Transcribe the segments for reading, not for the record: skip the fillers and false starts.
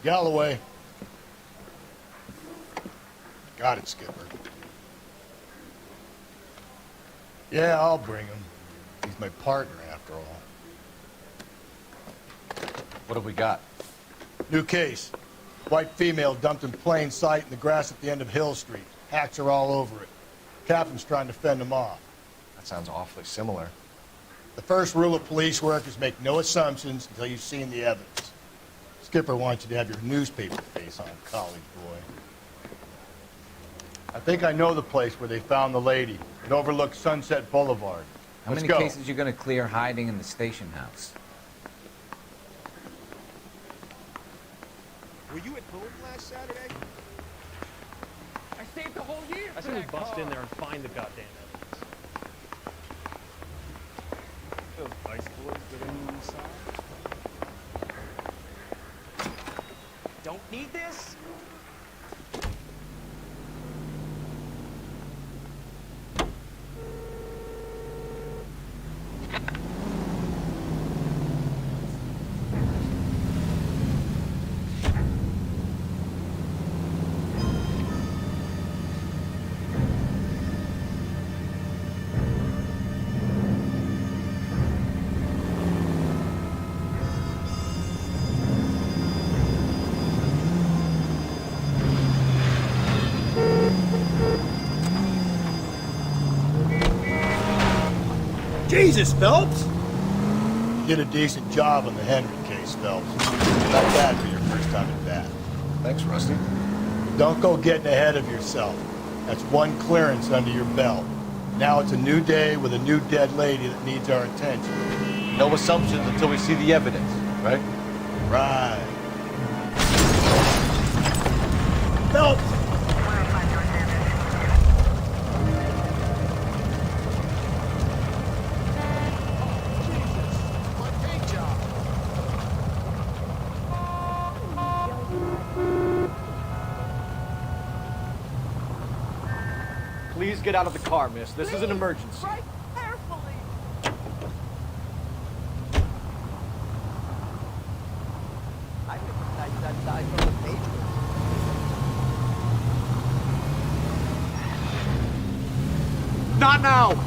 Galloway. Got it, Skipper. Yeah, I'll bring him. He's my partner, after all. What have we got? New case. White female dumped in plain sight in the grass at the end of Hill Street. Hacks are all over it. Captain's trying to fend them off. That sounds awfully similar. The first rule of police work is make no assumptions until you've seen the evidence. Skipper wants you to have your newspaper face on, college boy. I think I know the place where they found the lady. It overlooks Sunset Boulevard. How many cases you gonna clear hiding in the station house? Were you at home last Saturday? I saved the whole year. I said we bust in there and find the goddamn evidence. Those vice boys giving you inside? Don't need this? Jesus, Phelps! You did a decent job on the Henry case, Phelps. Not bad for your first time at bat. Thanks, Rusty. Don't go getting ahead of yourself. That's one clearance under your belt. Now it's a new day with a new dead lady that needs our attention. No assumptions until we see the evidence, right? Right. Phelps! Please get out of the car, miss. This is an emergency. Right carefully. I think that died from the page. Not now!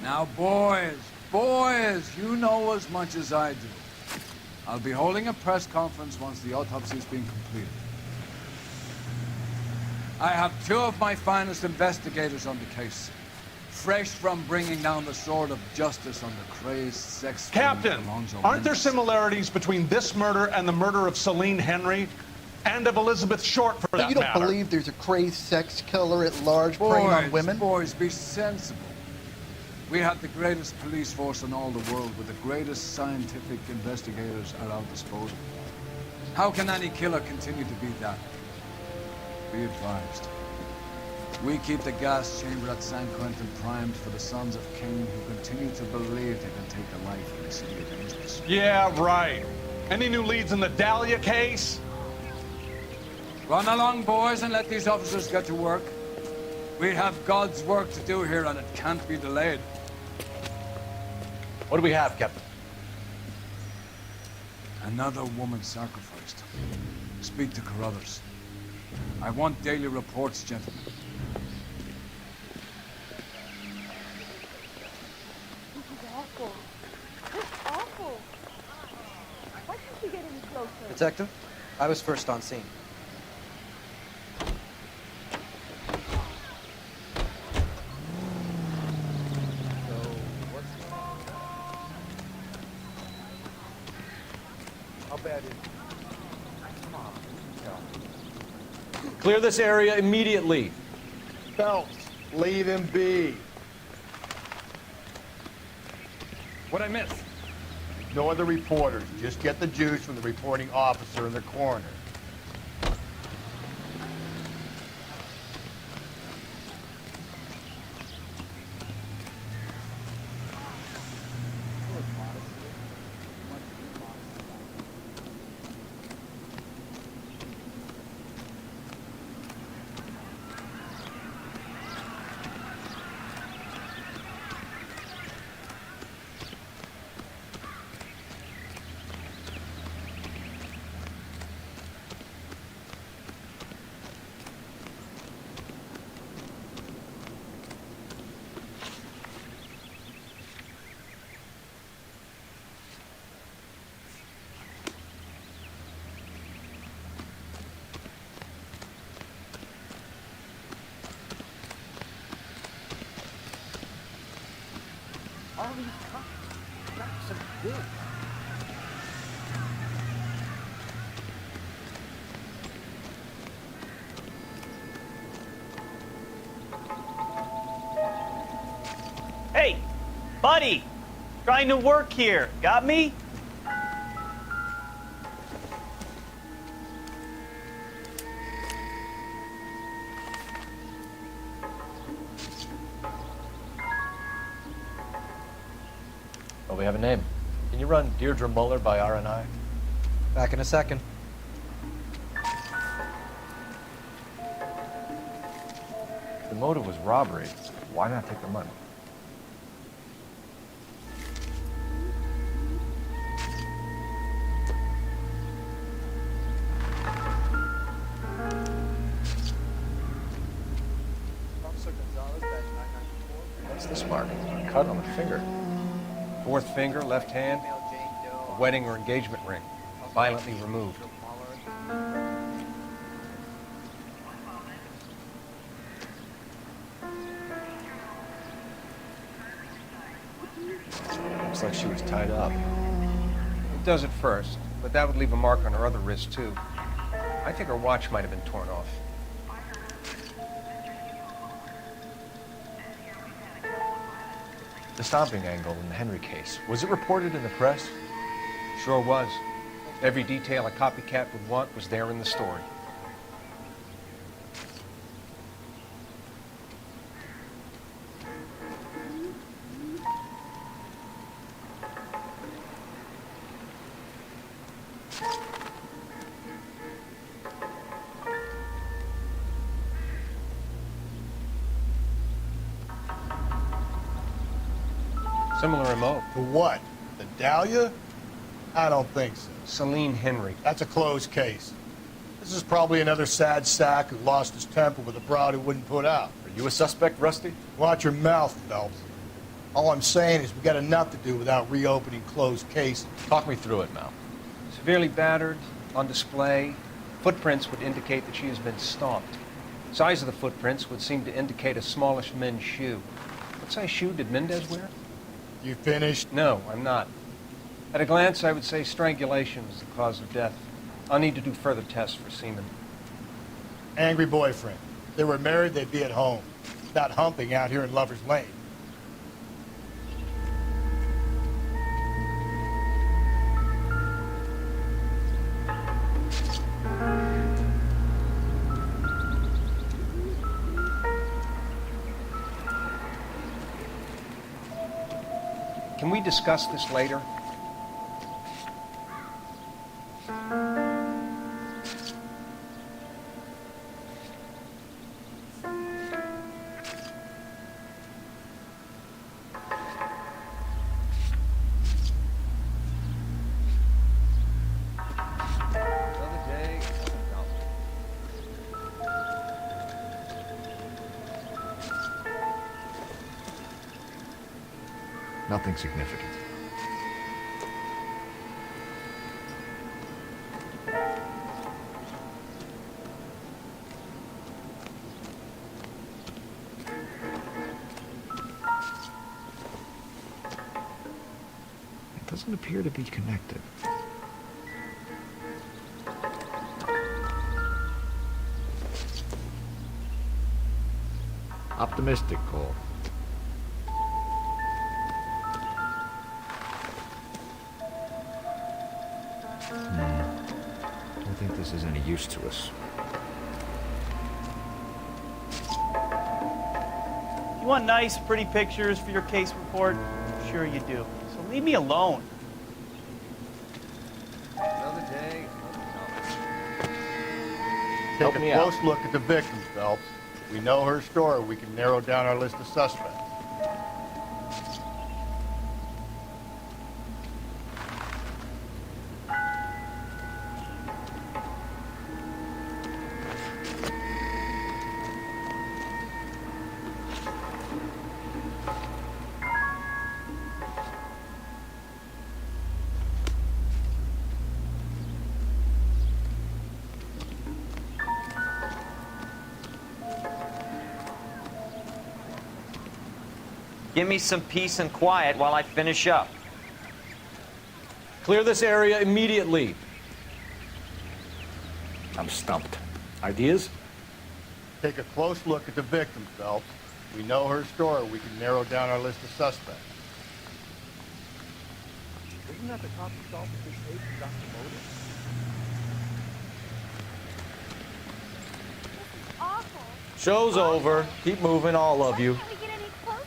Now, boys, you know as much as I do. I'll be holding a press conference once the autopsy's been completed. I have two of my finest investigators on the case, fresh from bringing down the sword of justice on the crazed sex... Captain, aren't there similarities between this murder and the murder of Celine Henry? And of Elizabeth Short, for that You don't matter? believe there's a crazed sex killer at large preying on women? Boys, be sensible. We have the greatest police force in all the world with the greatest scientific investigators at our disposal. How can any killer continue to be that? Be advised. We keep the gas chamber at San Quentin primed for the sons of Cain who continue to believe they can take the life of the city of angels. Yeah, right. Any new leads in the Dahlia case? Run along, boys, and let these officers get to work. We have God's work to do here, and it can't be delayed. What do we have, Captain? Another woman sacrificed. Speak to Carruthers. I want daily reports, gentlemen. This is awful. This is awful. Why can't you get any closer? Detective, I was first on scene. Clear this area immediately. Phelps, leave him be. What'd I miss? No other reporters. Just get the juice from the reporting officer in the corner. All these cops, that's some good. Hey, buddy! Trying to work here. Got me? Oh, we have a name. Can you run Deirdre Muller by RNI? Back in a second. The motive was robbery. Why not take the money? What's this mark? A cut on the finger. Fourth finger, left hand, a wedding or engagement ring, violently removed. Looks like she was tied up. It does at first, but that would leave a mark on her other wrist, too. I think her watch might have been torn off. The stomping angle in the Henry case, was it reported in the press? Sure was. Every detail a copycat would want was there in the story. Similar MO. For what? The Dahlia? I don't think so. Celine Henry. That's a closed case. This is probably another sad sack who lost his temper with a broad who wouldn't put out. Are you a suspect, Rusty? Watch your mouth, Phelps. All I'm saying is we got enough to do without reopening closed cases. Talk me through it, Mal. Severely battered, on display. Footprints would indicate that she has been stomped. Size of the footprints would seem to indicate a smallish men's shoe. What size shoe did Mendez wear? You finished? No, I'm not. At a glance, I would say strangulation was the cause of death. I'll need to do further tests for semen. Angry boyfriend. If they were married, they'd be at home. Not humping out here in Lover's Lane. Can we discuss this later? Nothing significant. It doesn't appear to be connected. Optimistic, Cole. Don't think this is any use to us. You want nice, pretty pictures for your case report? I'm sure you do. So leave me alone. Another day, Take a close look at the victims, Phelps. If we know her story, we can narrow down our list of suspects. Give me some peace and quiet while I finish up. Clear this area immediately. I'm stumped. Ideas? Take a close look at the victims, Phelps. If we know her story, we can narrow down our list of suspects. Isn't that the cop who solved this case and got promoted? This is awful. Show's over. Keep moving, all of you. Why can't we get any closer?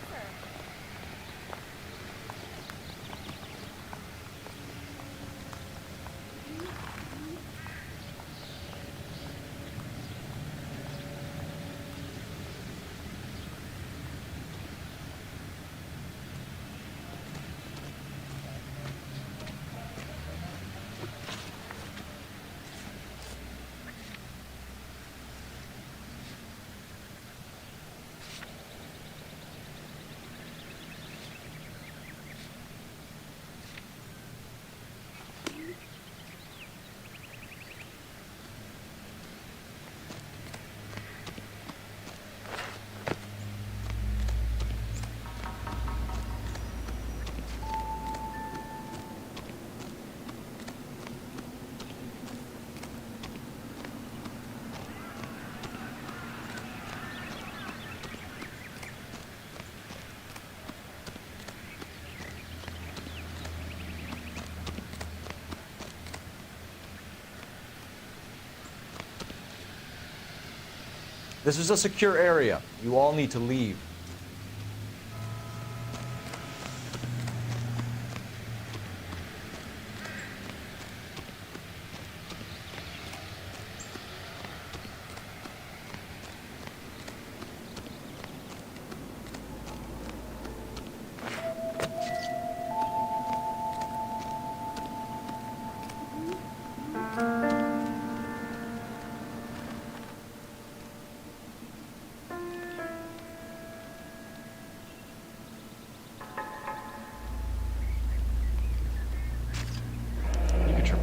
This is a secure area. You all need to leave.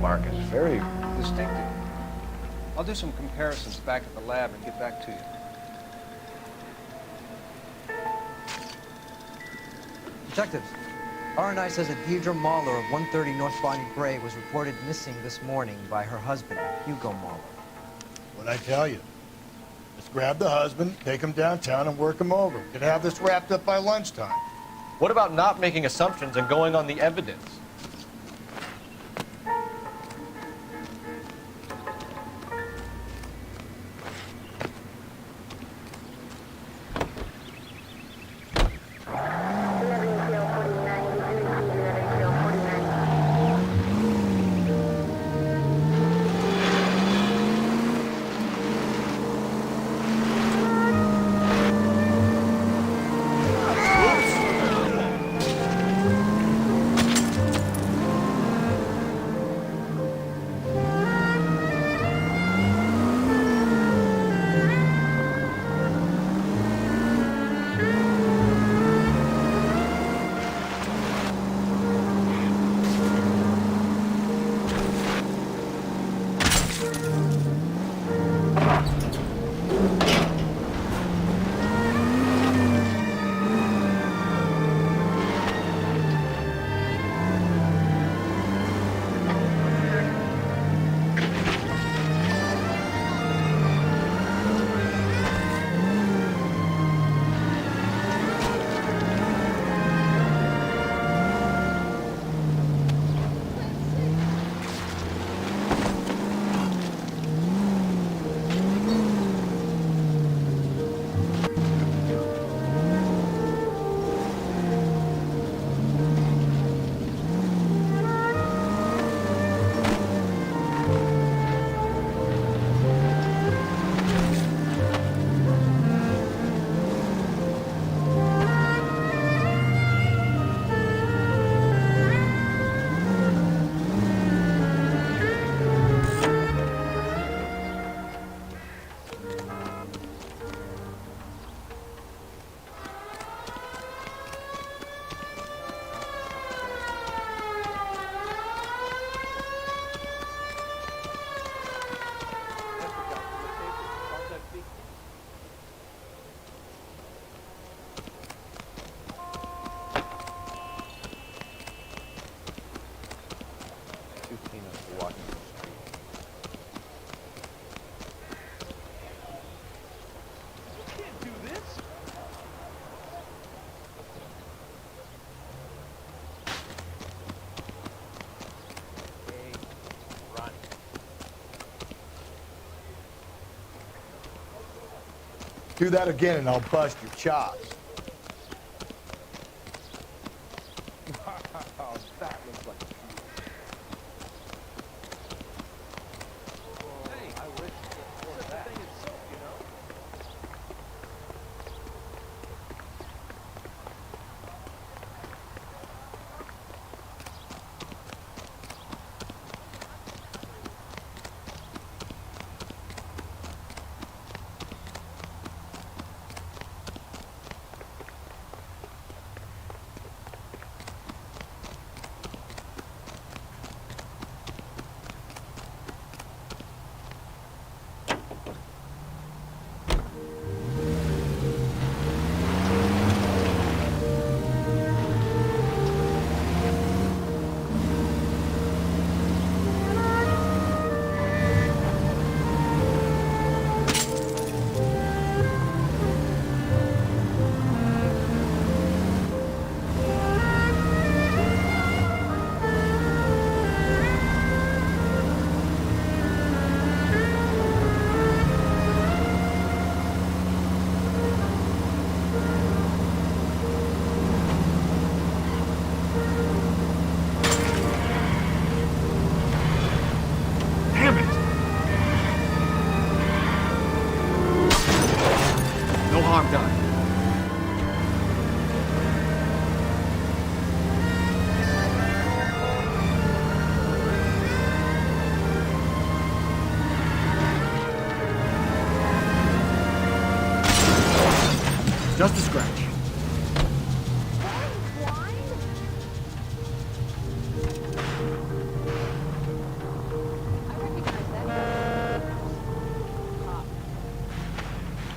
mark is very distinctive. I'll do some comparisons back at the lab and get back to you. Detectives, R&I says that Deirdre Mahler of 130 North Bonnie Bray was reported missing this morning by her husband, Hugo Mahler. What'd I tell you? Just grab the husband, take him downtown, and work him over. We could have this wrapped up by lunchtime. What about not making assumptions and going on the evidence? Do that again and I'll bust your chops. Wow, that looks like I wish that thing is soap, you know? Just a scratch.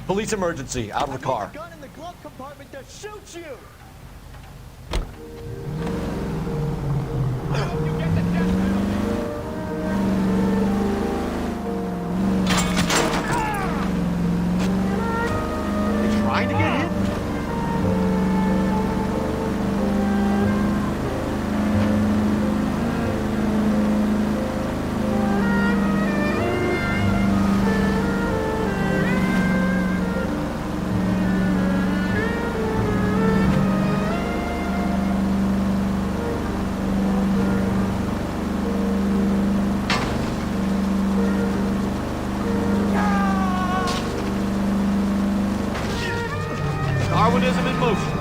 Police emergency. Out of the car. Gun in the glove compartment to shoot you! Trying to get hit? Darwinism in motion.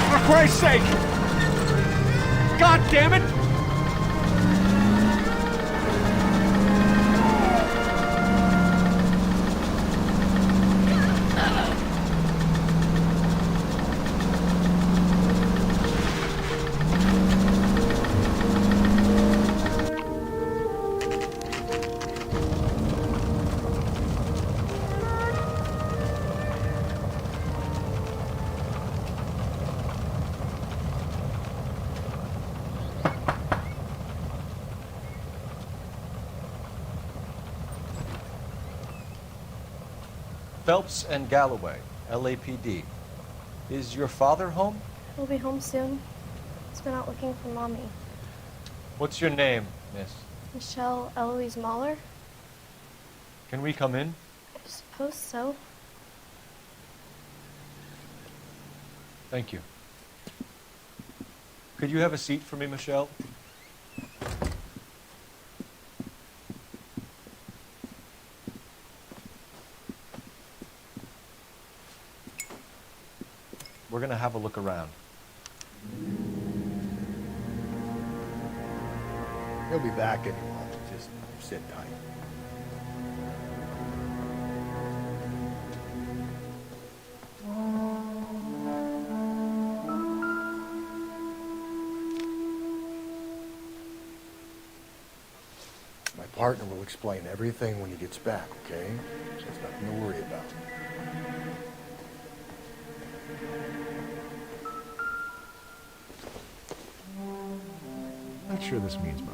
For Christ's sake! God damn it! Phelps and Galloway, LAPD. Is your father home? He'll be home soon. He's been out looking for Mommy. What's your name, miss? Michelle Eloise Mahler? Can we come in? I suppose so. Thank you. Could you have a seat for me, Michelle? We're gonna have a look around. He'll be back any moment. Just sit tight. My partner will explain everything when he gets back, okay? So there's nothing to worry about. Not sure this means much.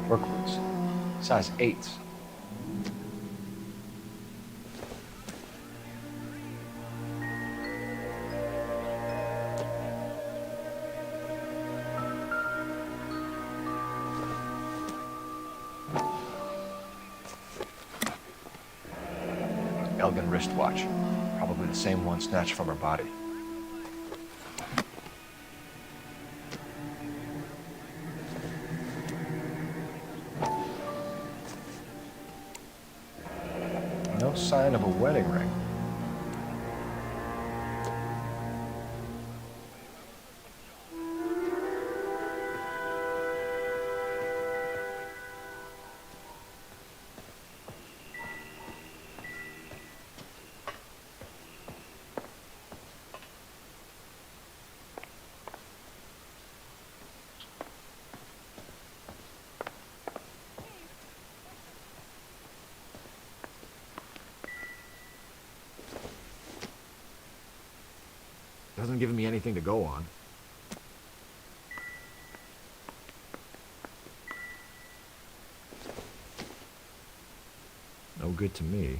Brooklyn's Size 8s. Elgin wristwatch. Probably the same one snatched from her body. No sign of a wedding ring. Hasn't given me anything to go on. No good to me.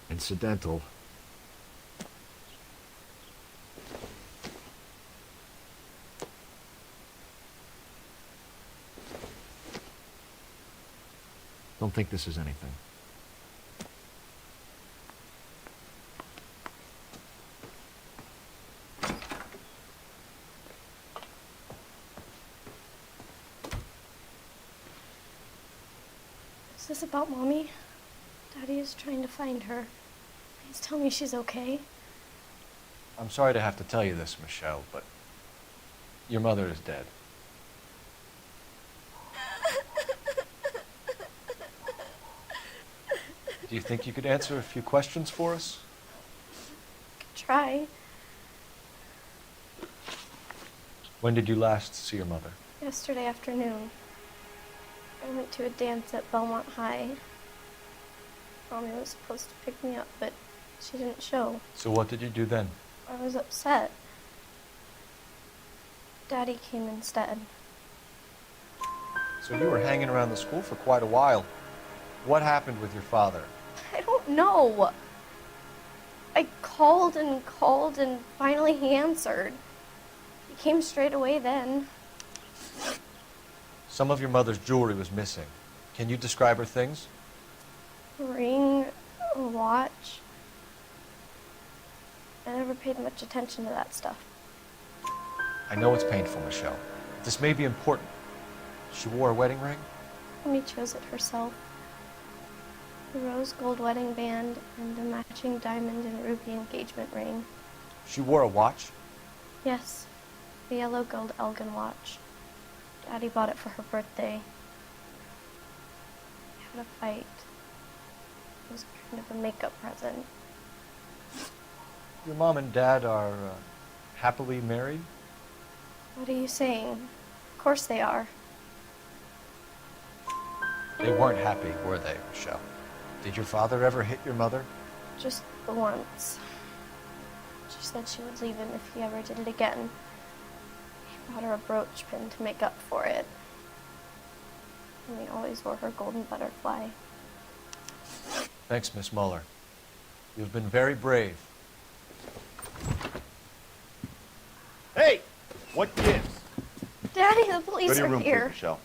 Incidental. Don't think this is anything. Is this about Mommy? Daddy is trying to find her. Please tell me she's okay. I'm sorry to have to tell you this, Michelle, but your mother is dead. Do you think you could answer a few questions for us? Try. When did you last see your mother? Yesterday afternoon. I went to a dance at Belmont High. Mommy was supposed to pick me up, but she didn't show. So what did you do then? I was upset. Daddy came instead. So you were hanging around the school for quite a while. What happened with your father? I don't know. I called and finally he answered. He came straight away then. Some of your mother's jewelry was missing. Can you describe her things? A ring, a watch. I never paid much attention to that stuff. I know it's painful, Michelle. This may be important. She wore a wedding ring? Mommy chose it herself. A rose gold wedding band and a matching diamond and ruby engagement ring. She wore a watch? Yes, a yellow gold Elgin watch. Daddy bought it for her birthday. We had a fight. It was kind of a makeup present. Your mom and dad are happily married? What are you saying? Of course they are. They weren't happy, were they, Michelle? Did your father ever hit your mother? Just the once. She said she would leave him if he ever did it again. He bought her a brooch pin to make up for it. And we always wore her golden butterfly. Thanks, Miss Muller. You've been very brave. Hey! What gives? Daddy, the police Go to your are room, here. please, Michelle.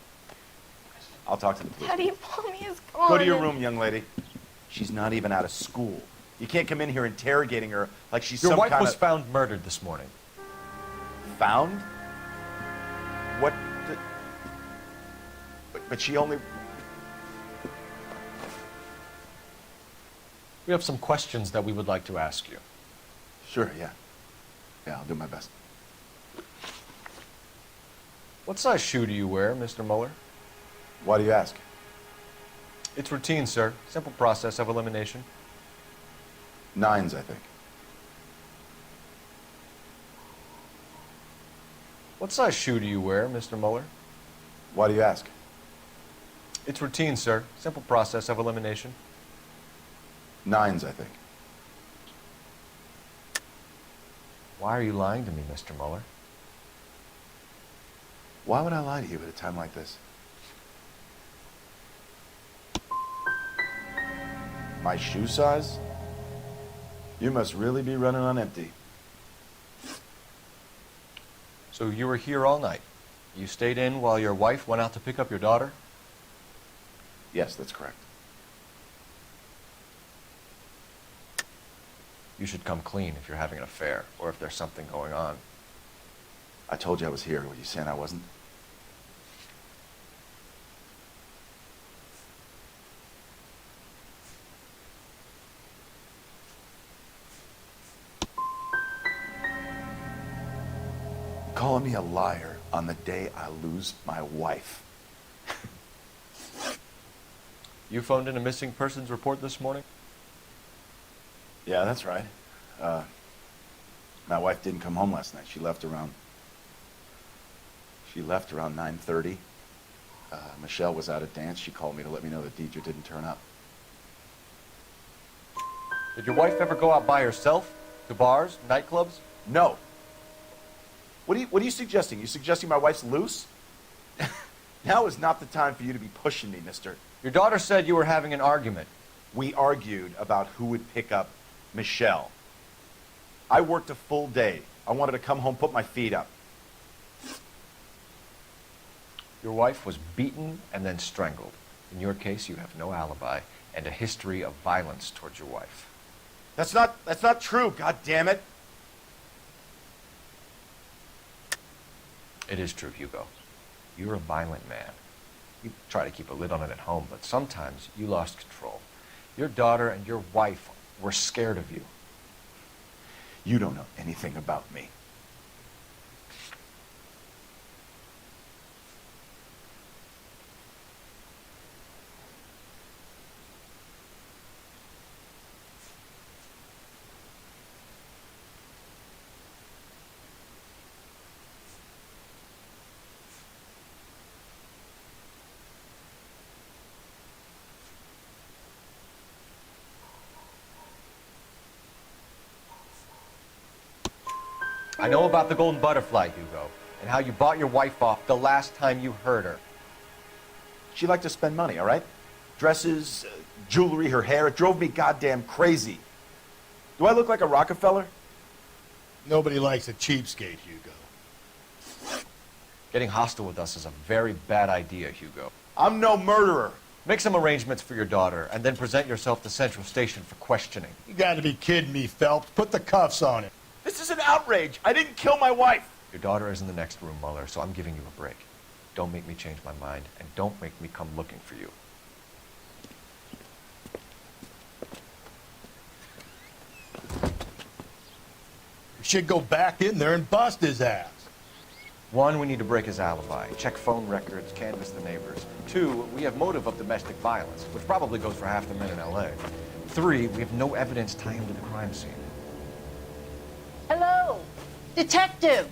I'll talk to the police. Daddy, Mommy is gone. Go to your room, young lady. She's not even out of school. You can't come in here interrogating her like she's Your some wife kind was of... found murdered this morning. Found? What the... But she only... We have some questions that we would like to ask you. Sure, yeah. Yeah, I'll do my best. What size shoe do you wear, Mr. Muller? Why do you ask? It's routine, sir. Simple process of elimination. 9s, I think. What size shoe do you wear, Mr. Muller? Why do you ask? It's routine, sir. Simple process of elimination. 9s, I think. Why are you lying to me, Mr. Mueller? Why would I lie to you at a time like this? My shoe size? You must really be running on empty. So you were here all night? You stayed in while your wife went out to pick up your daughter? Yes, that's correct. You should come clean if you're having an affair, or if there's something going on. I told you I was here. Were you saying I wasn't? Calling me a liar on the day I lose my wife. You phoned in a missing persons report this morning? Yeah, that's right. My wife didn't come home last night. She left around 9:30. Michelle was out at dance. She called me to let me know that Deidre didn't turn up. Did your wife ever go out by herself? To bars, nightclubs? No. What are you suggesting? You suggesting my wife's loose? Now is not the time for you to be pushing me, mister. Your daughter said you were having an argument. We argued about who would pick up Michelle. I worked a full day. I wanted to come home, put my feet up. Your wife was beaten and then strangled. In your case, you have no alibi and a history of violence towards your wife. That's not true, God damn it. It is true, Hugo. You're a violent man. You try to keep a lid on it at home, but sometimes you lost control. Your daughter and your wife were scared of you. You don't know anything about me. I know about the golden butterfly, Hugo, and how you bought your wife off the last time you heard her. She liked to spend money, all right? Dresses, jewelry, her hair. It drove me goddamn crazy. Do I look like a Rockefeller? Nobody likes a cheapskate, Hugo. Getting hostile with us is a very bad idea, Hugo. I'm no murderer. Make some arrangements for your daughter, and then present yourself to Central Station for questioning. You gotta be kidding me, Phelps. Put the cuffs on him. This is an outrage. I didn't kill my wife. Your daughter is in the next room, Mueller, so I'm giving you a break. Don't make me change my mind, and don't make me come looking for you. We should go back in there and bust his ass. 1, we need to break his alibi, check phone records, canvass the neighbors. 2, we have motive of domestic violence, which probably goes for half the men in L.A. 3, we have no evidence tying him to the crime scene. Hello, detective.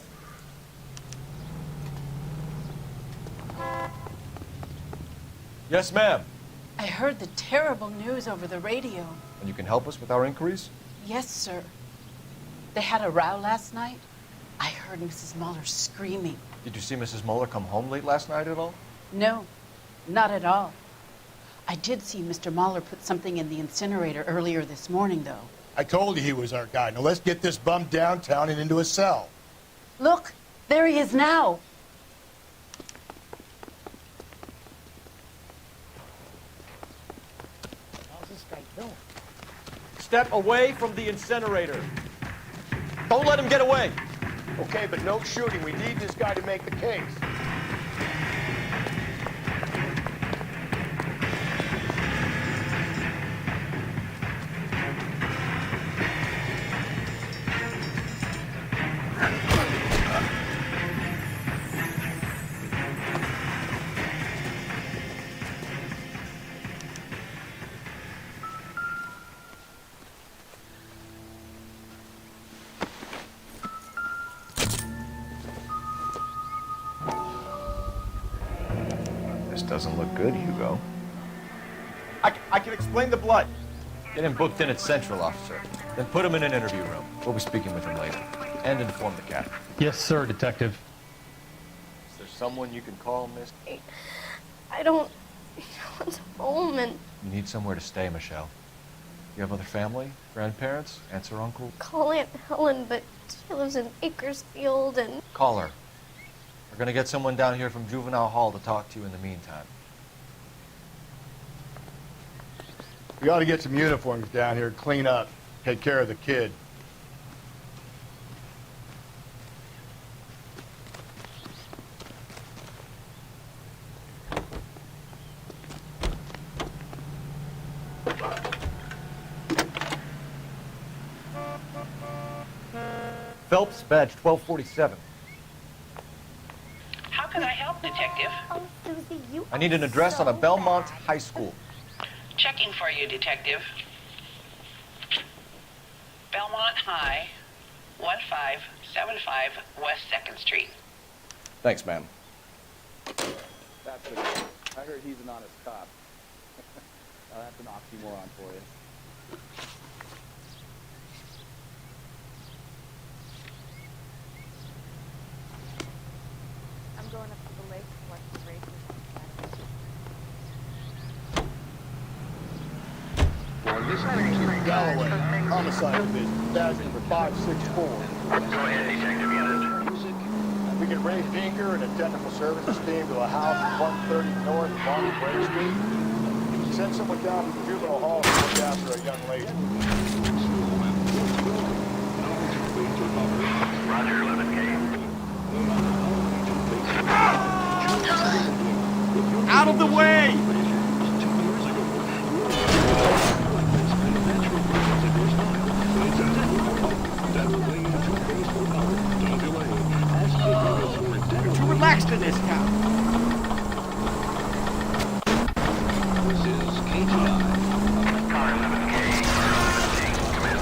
Yes, ma'am. I heard the terrible news over the radio. And you can help us with our inquiries? Yes, sir. They had a row last night. I heard Mrs. Mueller screaming. Did you see Mrs. Mueller come home late last night at all? No, not at all. I did see Mr. Mueller put something in the incinerator earlier this morning, though. I told you he was our guy. Now let's get this bum downtown and into a cell. Look, there he is now. How's this guy doing? Step away from the incinerator. Don't let him get away. Okay, but no shooting. We need this guy to make the case. This doesn't look good, Hugo. I can explain the blood. Get him booked in at Central, officer. Then put him in an interview room. We'll be speaking with him later. and inform the captain. Yes, sir, Detective. Is there someone you can call, miss? I don't want home, and You need somewhere to stay, Michelle. You have other family? Grandparents? Aunts or uncle? call Aunt Helen, but she lives in Bakersfield, and Call her. We're gonna get someone down here from Juvenile Hall to talk to you in the meantime. We ought to get some uniforms down here, clean up, take care of the kid. Phelps, badge 1247. How can I help, Detective? oh, Susie, you I need an are address so on a Belmont bad. High School. Checking for you, Detective. Belmont High, 1575 West 2nd Street. Thanks, ma'am. That's the guy. I heard he's an honest cop. That's an oxymoron for you. I'm going up to the lake to watch the races on Saturday. Galloway, homicide division, badge number 564. Go ahead, Detective Unit. We can raise Dinker and a technical services team to a house at 130 North Bonnie Bray Street. Send someone down to the juvenile hall to look after a young lady. Roger, 11K. Out of the way! You're too relaxed in this town. This is KTI. Car 11K, come in.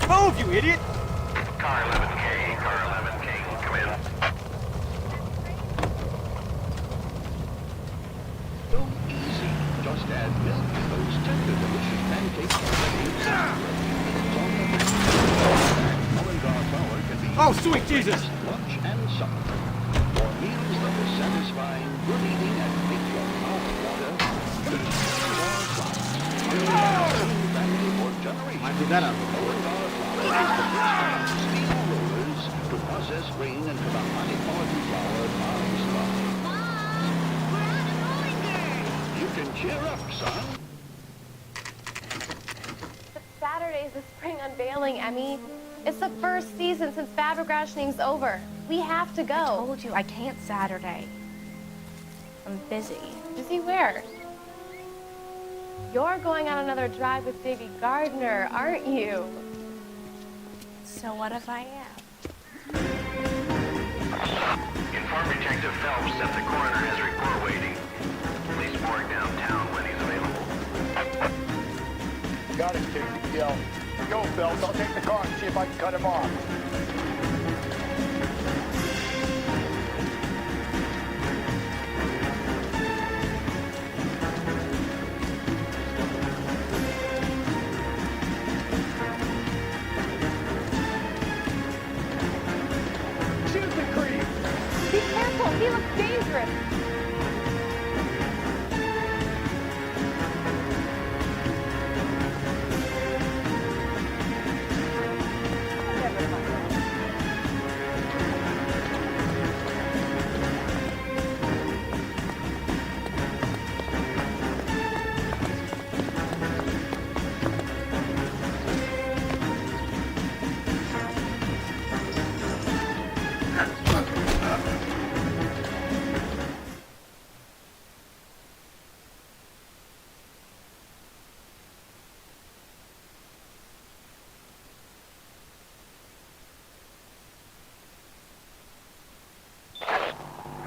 Move, you idiot! Car 11K, come in. So easy. Just add milk to those tender, delicious pancakes Oh, sweet Jesus! lunch and supper. For meals that are satisfying, good eating, and make your mouth water, family for generations. Might be that up. Steel rollers to process grain into the high-quality flour non-stop. You can cheer up, son. Saturday's the spring unveiling, Emmy. It's the first season since fabric rationing's over. We have to go. I told you I can't Saturday. I'm busy. Busy where? You're going on another drive with Baby Gardner, aren't you? So what if I am? Inform Detective Phelps that the coroner has a report waiting. Police morgue downtown when he's available. Got it, KTL. Go, Phelps. I'll take the car and see if I can cut him off. Shoot the creep! Be careful, he looks dangerous.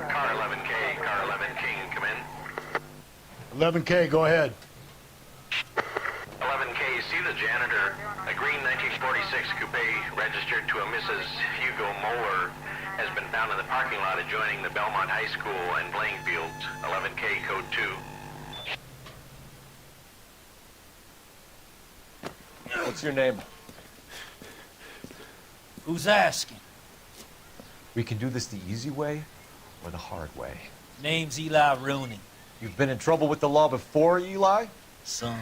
Car 11K, come in. 11K, go ahead. 11K, see the janitor. A green 1946 coupe registered to a Mrs. Hugo Moeller has been found in the parking lot adjoining the Belmont High School and playing fields. 11K, code 2. Be careful, he looks dangerous. You can cheer up, son. What's your name? Who's asking? We can do this the easy way or the hard way. Name's Eli Rooney. You've been in trouble with the law before, Eli? Son,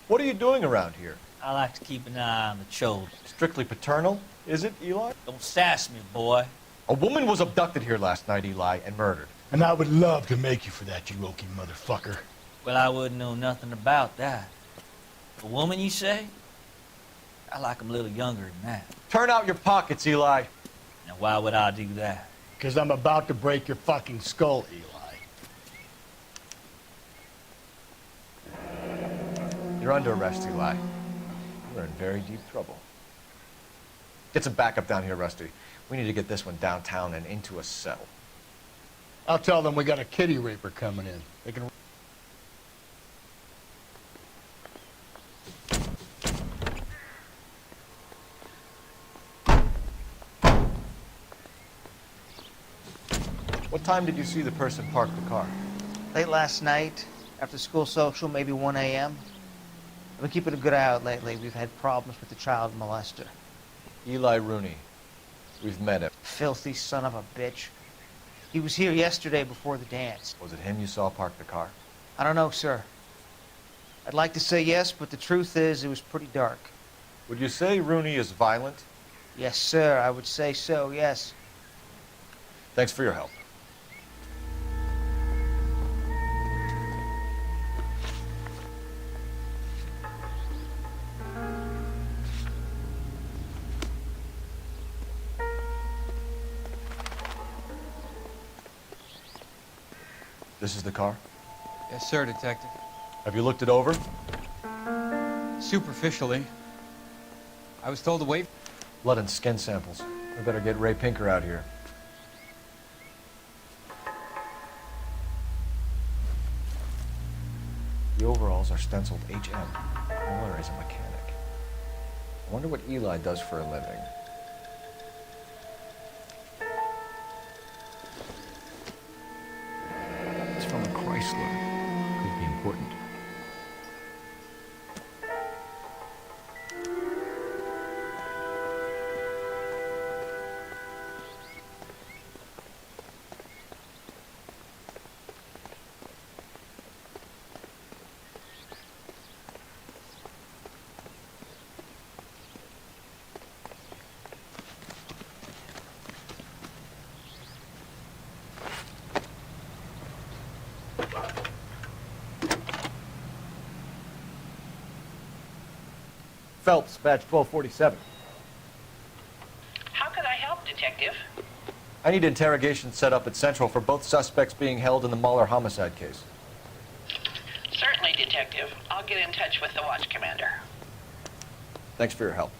What are you doing around here? I like to keep an eye on the children. Strictly paternal, is it, Eli? Don't sass me, boy. A woman was abducted here last night, Eli, and murdered. And I would love to make you for that, you Okie motherfucker. Well, I wouldn't know nothing about that. A woman, you say? I like 'em a little younger than that. Turn out your pockets, Eli. Now, why would I do that? Because I'm about to break your fucking skull, Eli. You're under arrest, Eli. You're in very deep trouble. Get some backup down here, Rusty. We need to get this one downtown and into a cell. I'll tell them we got a kitty raper coming in. They can... What time did you see the person park the car? Late last night, after school social, maybe 1 a.m. I've been keeping a good eye out lately. We've had problems with the child molester. Eli Rooney. We've met him. Filthy son of a bitch. He was here yesterday before the dance. Was it him you saw park the car? I don't know, sir. I'd like to say yes, but the truth is it was pretty dark. Would you say Rooney is violent? Yes, sir. I would say so, yes. Thanks for your help. This is the car? Yes, sir, Detective. Have you looked it over? Superficially. I was told to wait. Blood and skin samples. We better get Ray Pinker out here. The overalls are stenciled HM. Mueller is a mechanic. I wonder what Eli does for a living. It's from a Chrysler. Could be important. Phelps, badge 1247. How could I help, Detective? I need interrogation set up at Central for both suspects being held in the Mahler homicide case. Certainly, Detective. I'll get in touch with the watch commander. Thanks for your help.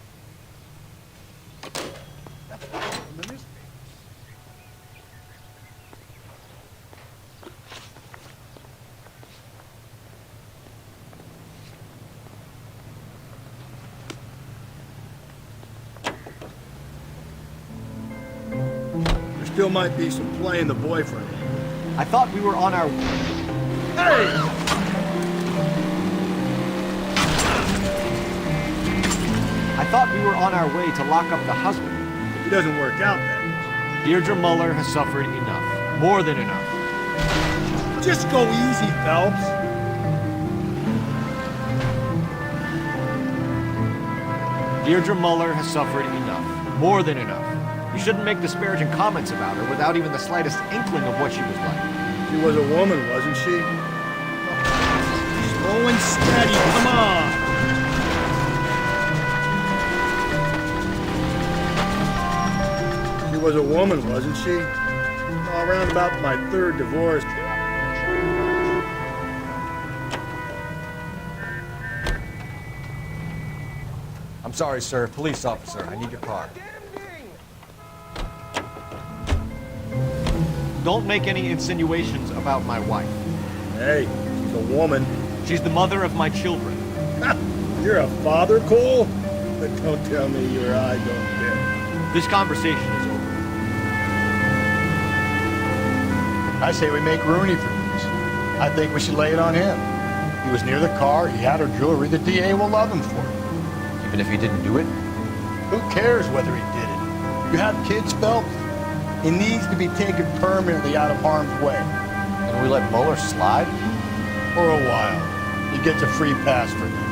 There still might be some play in the boyfriend. I thought we were on our... Hey! I thought we were on our way to lock up the husband. If it doesn't work out, then. Deirdre Muller has suffered enough. More than enough. Just go easy, Phelps. Deirdre Muller has suffered enough. More than enough. You shouldn't make disparaging comments about her without even the slightest inkling of what she was like. She was a woman, wasn't she? Slow and steady, come on! She was a woman, wasn't she? Around about my third divorce. I'm sorry, sir. Police officer, I need your car. Don't make any insinuations about my wife. Hey, she's a woman. She's the mother of my children. You're a father, Cole? But don't tell me your eye don't get. This conversation is over. I say we make Rooney for this. I think we should lay it on him. He was near the car, he had her jewelry, the DA will love him for it. You Even if he didn't do it? Who cares whether he did it? You have kids, Phelps? He needs to be taken permanently out of harm's way. And we let Mueller slide? For a while. He gets a free pass for now.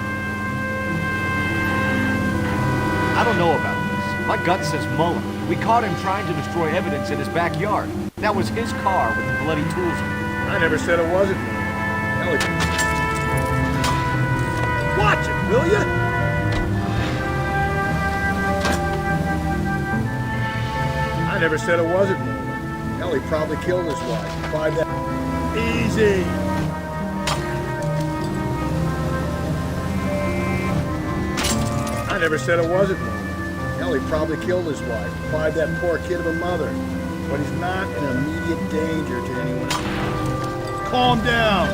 I don't know about this. My gut says Mueller. We caught him trying to destroy evidence in his backyard. That was his car with the bloody tools in it. I never said it wasn't Mueller. Watch it, will you? I never said it wasn't Mueller. Hell, he probably killed his wife. Find that. Easy. I never said it wasn't Mueller. Hell, he probably killed his wife. Find that poor kid of a mother. But he's not an immediate danger to anyone else. Calm down.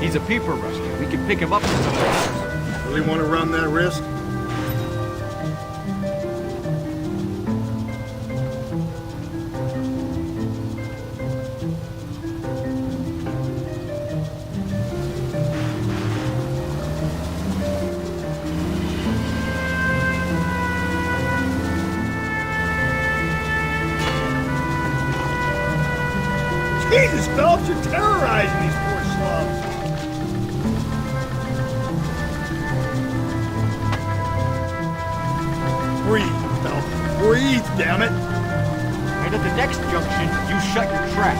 He's a peeper, Rusty. We can pick him up for something else. Really want to run that risk? Jesus, Phelps, you're terrorizing these poor slums. Breathe, Phelps. Breathe, damn it. And at the next junction, you shut your trap.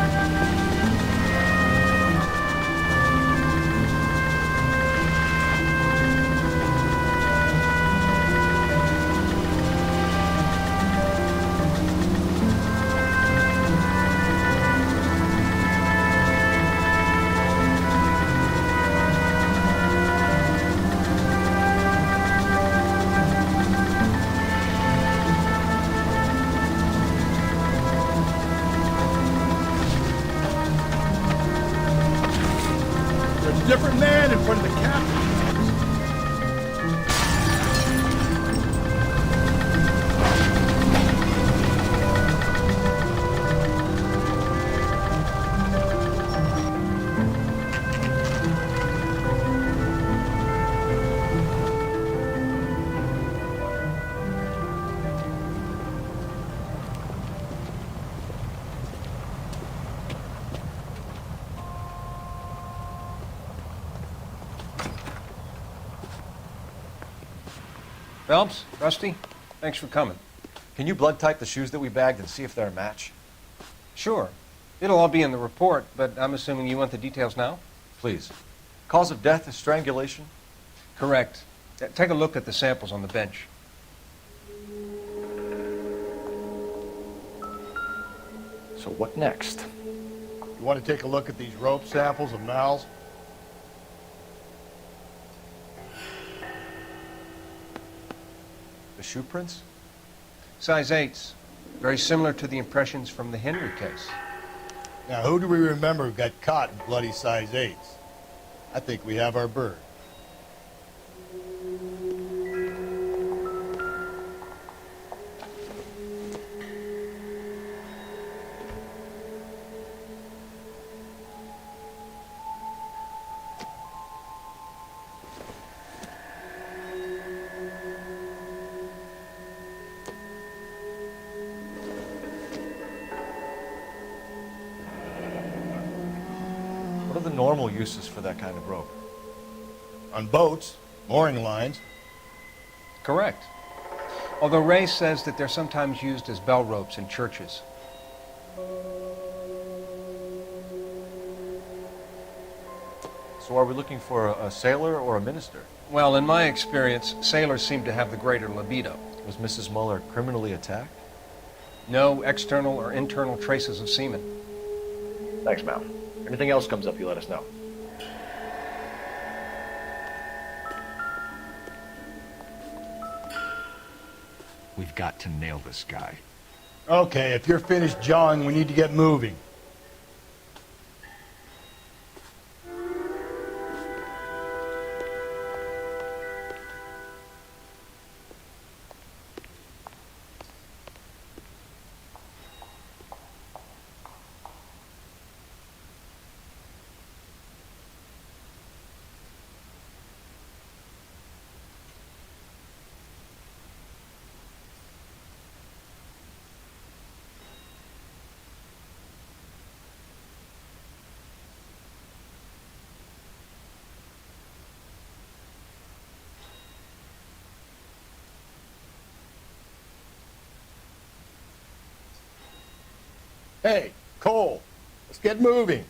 Different man in front of the captain. Phelps, Rusty, thanks for coming. Can you blood type the shoes that we bagged and see if they're a match? Sure. It'll all be in the report, but I'm assuming you want the details now? Please. Cause of death is strangulation? Correct. Take a look at the samples on the bench. So what next? You want to take a look at these rope samples of Mal's? The shoe prints? Size 8s. Very similar to the impressions from the Henry case. Now, who do we remember who got caught in bloody size 8s? I think we have our bird. What are the normal uses for that kind of rope? On boats, mooring lines. Correct. Although Ray says that they're sometimes used as bell ropes in churches. So are we looking for a sailor or a minister? Well, in my experience, sailors seem to have the greater libido. Was Mrs. Mueller criminally attacked? No external or internal traces of semen. Thanks, Mal. Anything else comes up, you let us know. We've got to nail this guy. Okay, if you're finished jawing, we need to get moving. Hey, Cole, let's get moving.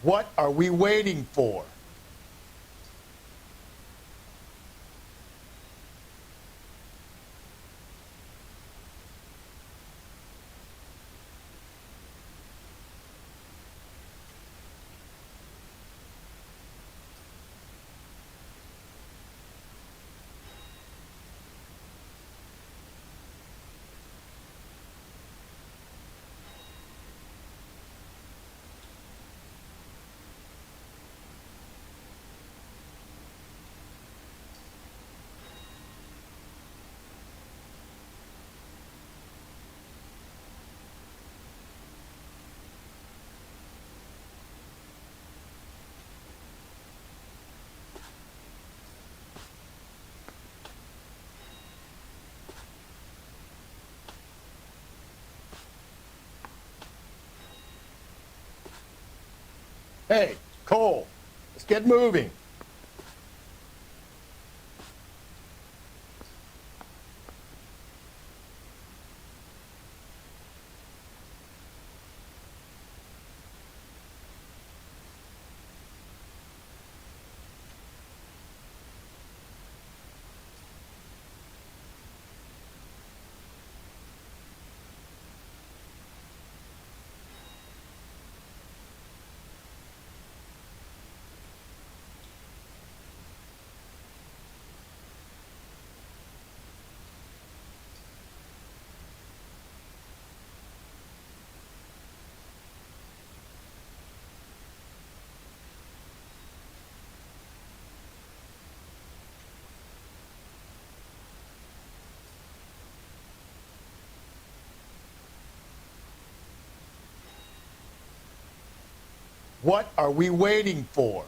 What are we waiting for? Hey, Cole, let's get moving. What are we waiting for?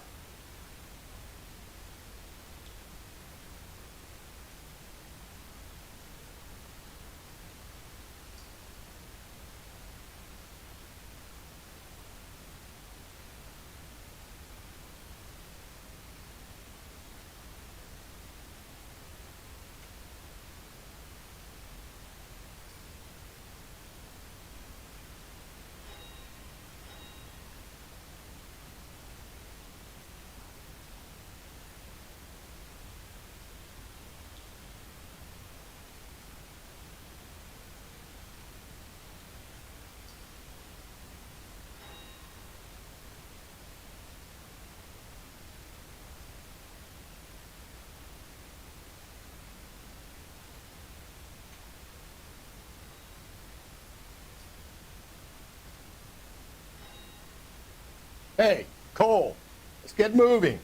Hey, Cole, let's get moving.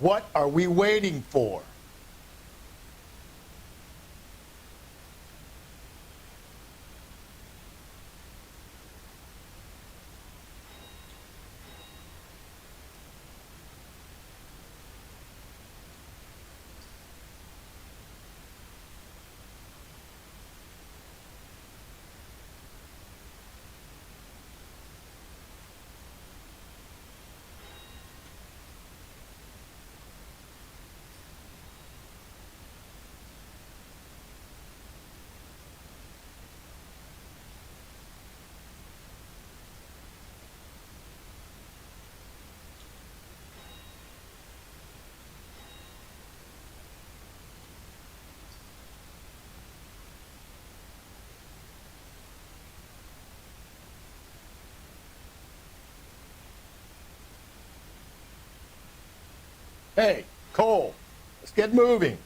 What are we waiting for? Hey, Cole, let's get moving.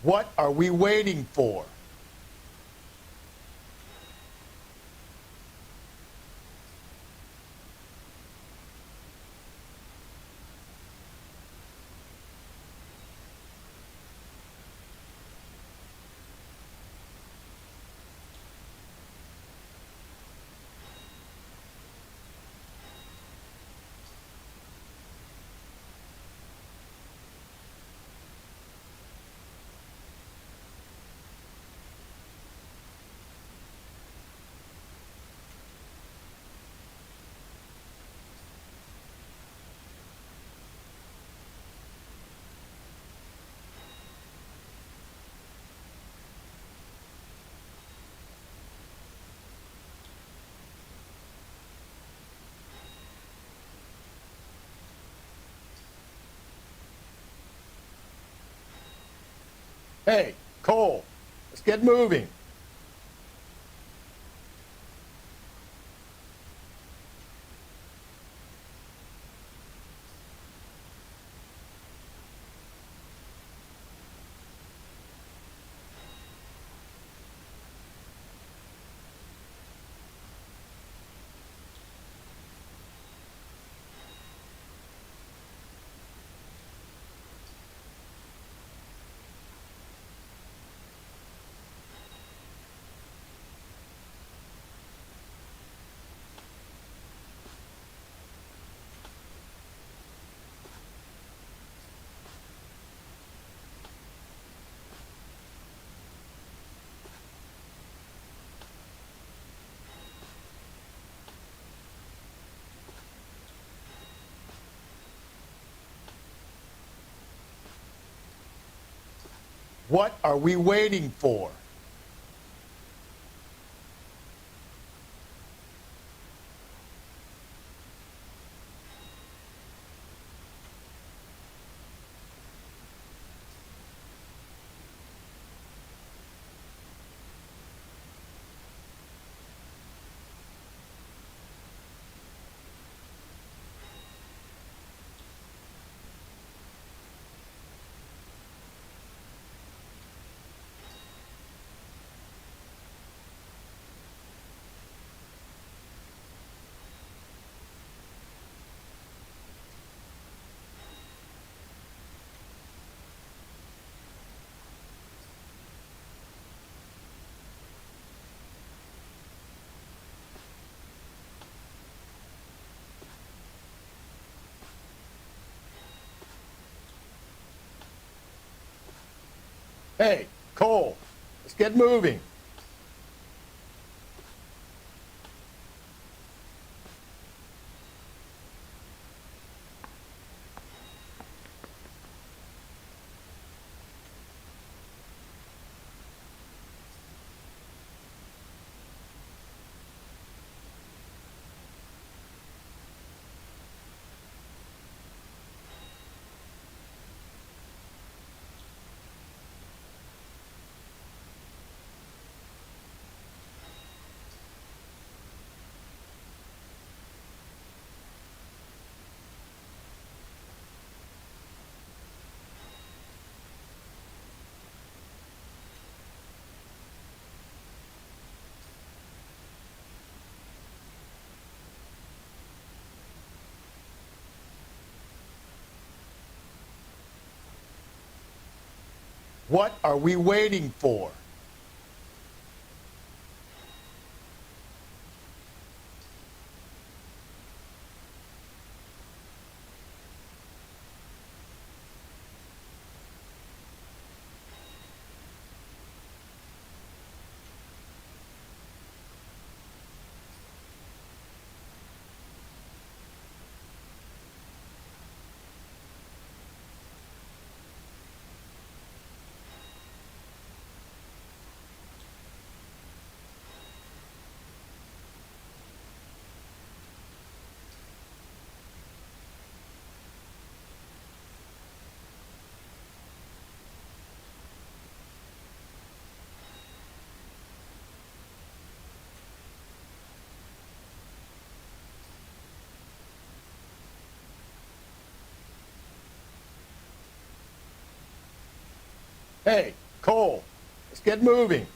What are we waiting for? Hey, Cole, let's get moving. What are we waiting for? Hey, Cole, let's get moving. What are we waiting for? Hey, Cole, let's get moving.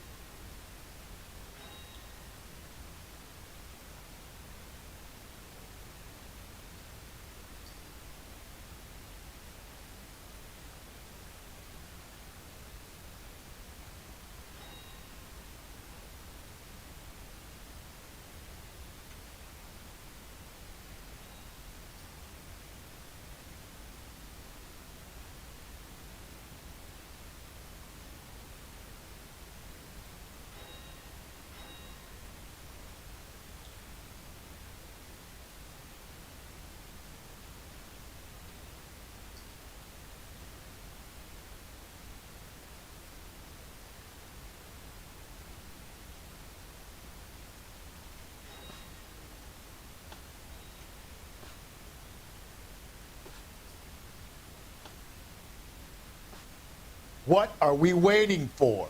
What are we waiting for?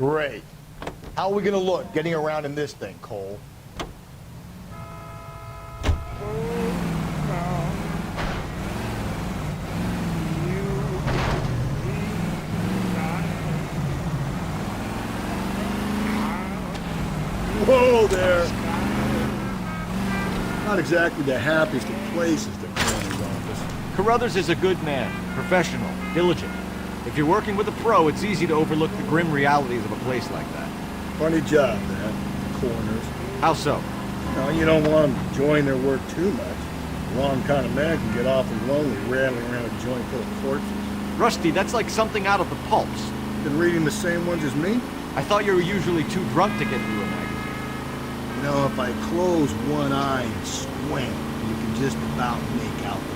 Great. How are we going to look getting around in this thing, Cole? Whoa there! Not exactly the happiest of places, the coroner's office. Carruthers is a good man, professional, diligent. If you're working with a pro, it's easy to overlook the grim realities of a place like that. Funny job, that. Coroners. How so? No, you don't want them enjoying their work too much. Wrong kind of man can get awfully lonely rattling around a joint full of corpses. Rusty, that's like something out of the pulps. Been reading the same ones as me? I thought you were usually too drunk to get through a magazine. You know, if I close one eye and squint, you can just about make out the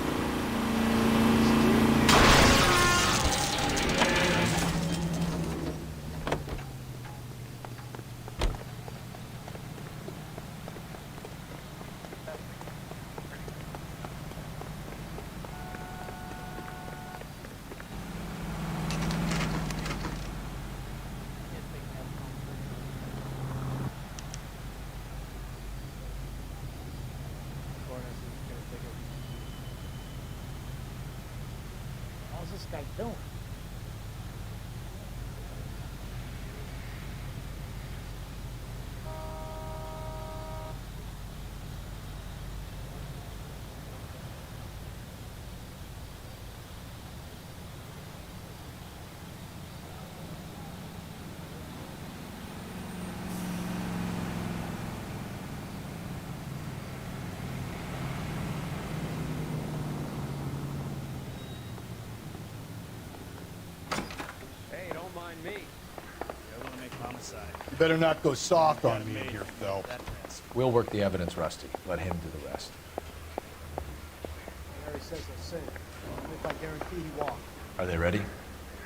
How's this guy doing? Hey, don't mind me. I want to make homicide. You better not go soft on me here, Phil. We'll work the evidence, Rusty. Let him do the rest. Harry says he'll sing. Only if I guarantee he won't. Are they ready?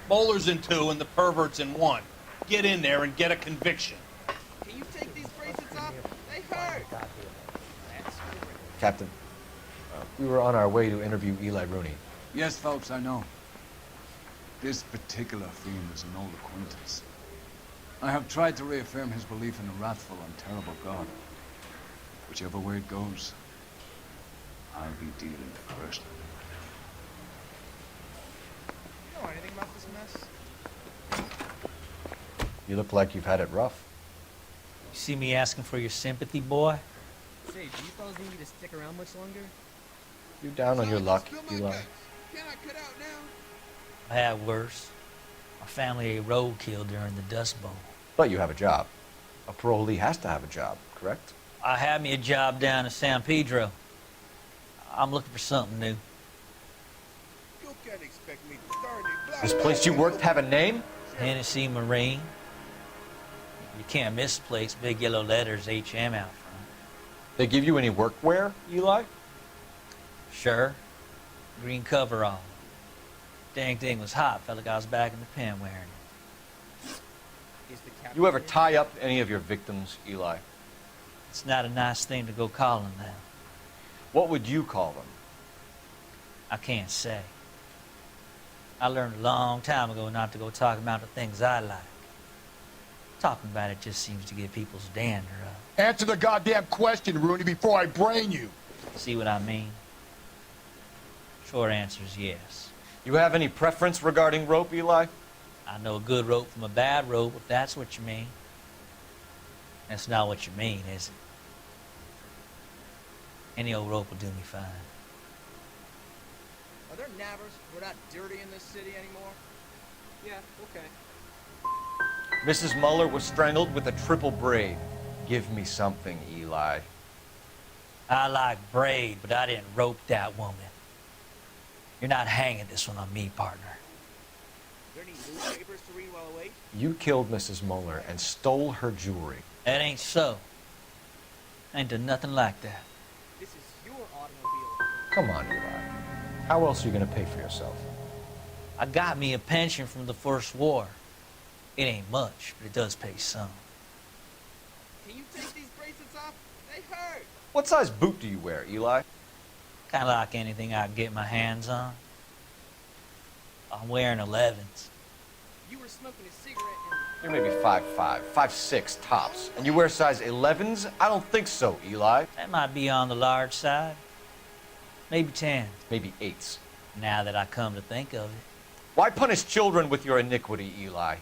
Bowler's in 2 and the pervert's in 1. Get in there and get a conviction. Can you take these bracelets off? They hurt. Captain, we were on our way to interview Eli Rooney. Yes, folks, I know. This particular fiend is an old acquaintance. I have tried to reaffirm his belief in a wrathful and terrible God. Whichever way it goes, I'll be dealing first. You know anything about this mess? You look like you've had it rough. You see me asking for your sympathy, boy? Say, do you fellas need me to stick around much longer? You down on your luck, Eli? Can I cut out now? I had worse. My family ate roadkill during the Dust Bowl. But you have a job. A parolee has to have a job, correct? I had me a job down in San Pedro. I'm looking for something new. You can't expect me to start it. This place you worked have a name? Hennessy Marine. You can't miss the place. Big yellow letters, HM out front. They give you any workwear, Eli? Sure. Green coverall. Dang thing was hot. Felt like I was back in the pen wearing it. You ever tie up any of your victims, Eli? It's not a nice thing to go calling them. What would you call them? I can't say. I learned a long time ago not to go talking about the things I like. Talking about it just seems to get people's dander up. Answer the goddamn question, Rooney, before I brain you. See what I mean? Short answer is yes. You have any preference regarding rope, Eli? I know a good rope from a bad rope, if that's what you mean. That's not what you mean, is it? Any old rope will do me fine. Are there nabbers who are not dirty in this city anymore? Yeah, okay. Mrs. Muller was strangled with a triple braid. Give me something, Eli. I like braid, but I didn't rope that woman. You're not hanging this one on me, partner. Are there any newspapers to read while awake? You killed Mrs. Muller and stole her jewelry. That ain't so. I ain't done nothing like that. This is your automobile. Come on, Eli. How else are you going to pay for yourself? I got me a pension from the First War. It ain't much, but it does pay some. Can you take these bracelets off? They hurt. What size boot do you wear, Eli? Kind of like anything I can get my hands on. I'm wearing 11s. You were smoking a cigarette and... You're maybe 5'5", 5'6", tops. And you wear size 11s? I don't think so, Eli. That might be on the large side. Maybe 10. Maybe 8s. Now that I come to think of it. Why punish children with your iniquity, Eli?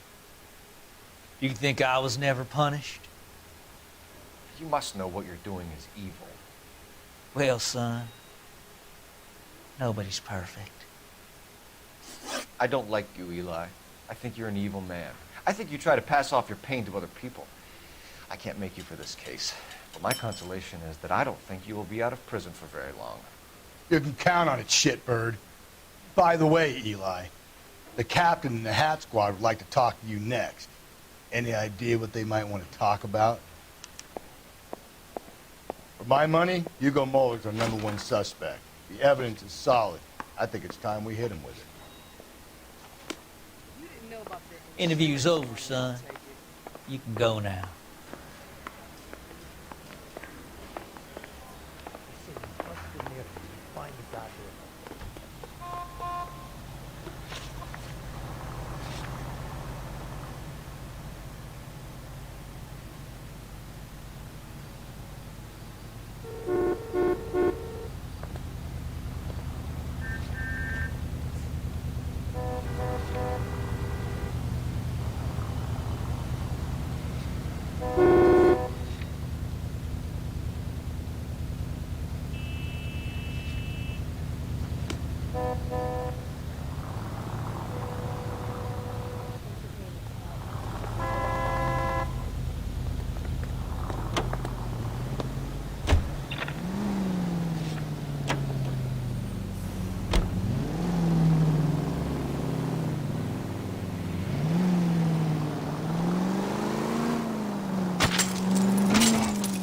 You think I was never punished? You must know what you're doing is evil. Well, son, nobody's perfect. I don't like you, Eli. I think you're an evil man. I think you try to pass off your pain to other people. I can't make you for this case, but my consolation is that I don't think you will be out of prison for very long. You can count on it, shitbird. By the way, Eli, the captain and the hat squad would like to talk to you next. Any idea what they might want to talk about? For my money, Hugo Muller's our #1 suspect. The evidence is solid. I think it's time we hit him with it. Interview's over, son. You can go now.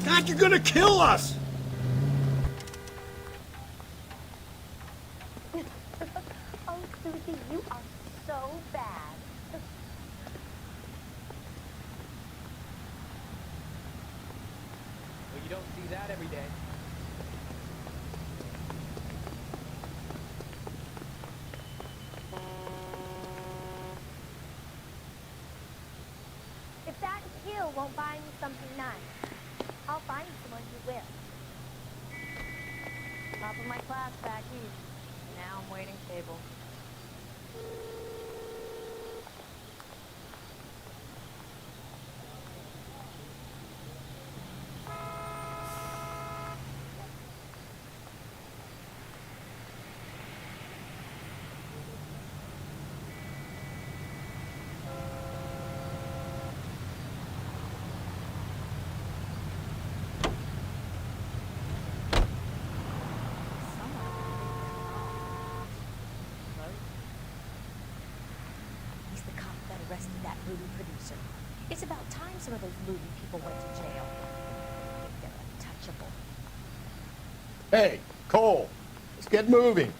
God, you're gonna kill us! Oh, Susie, you are so bad. Well, you don't see that every day. If that hill won't buy me something nice, I'll find someone who will. Top of my class back east. Now I'm waiting table. He's the cop that arrested that movie producer. It's about time some of those movie people went to jail. I think they're untouchable. Hey, Cole, let's get moving.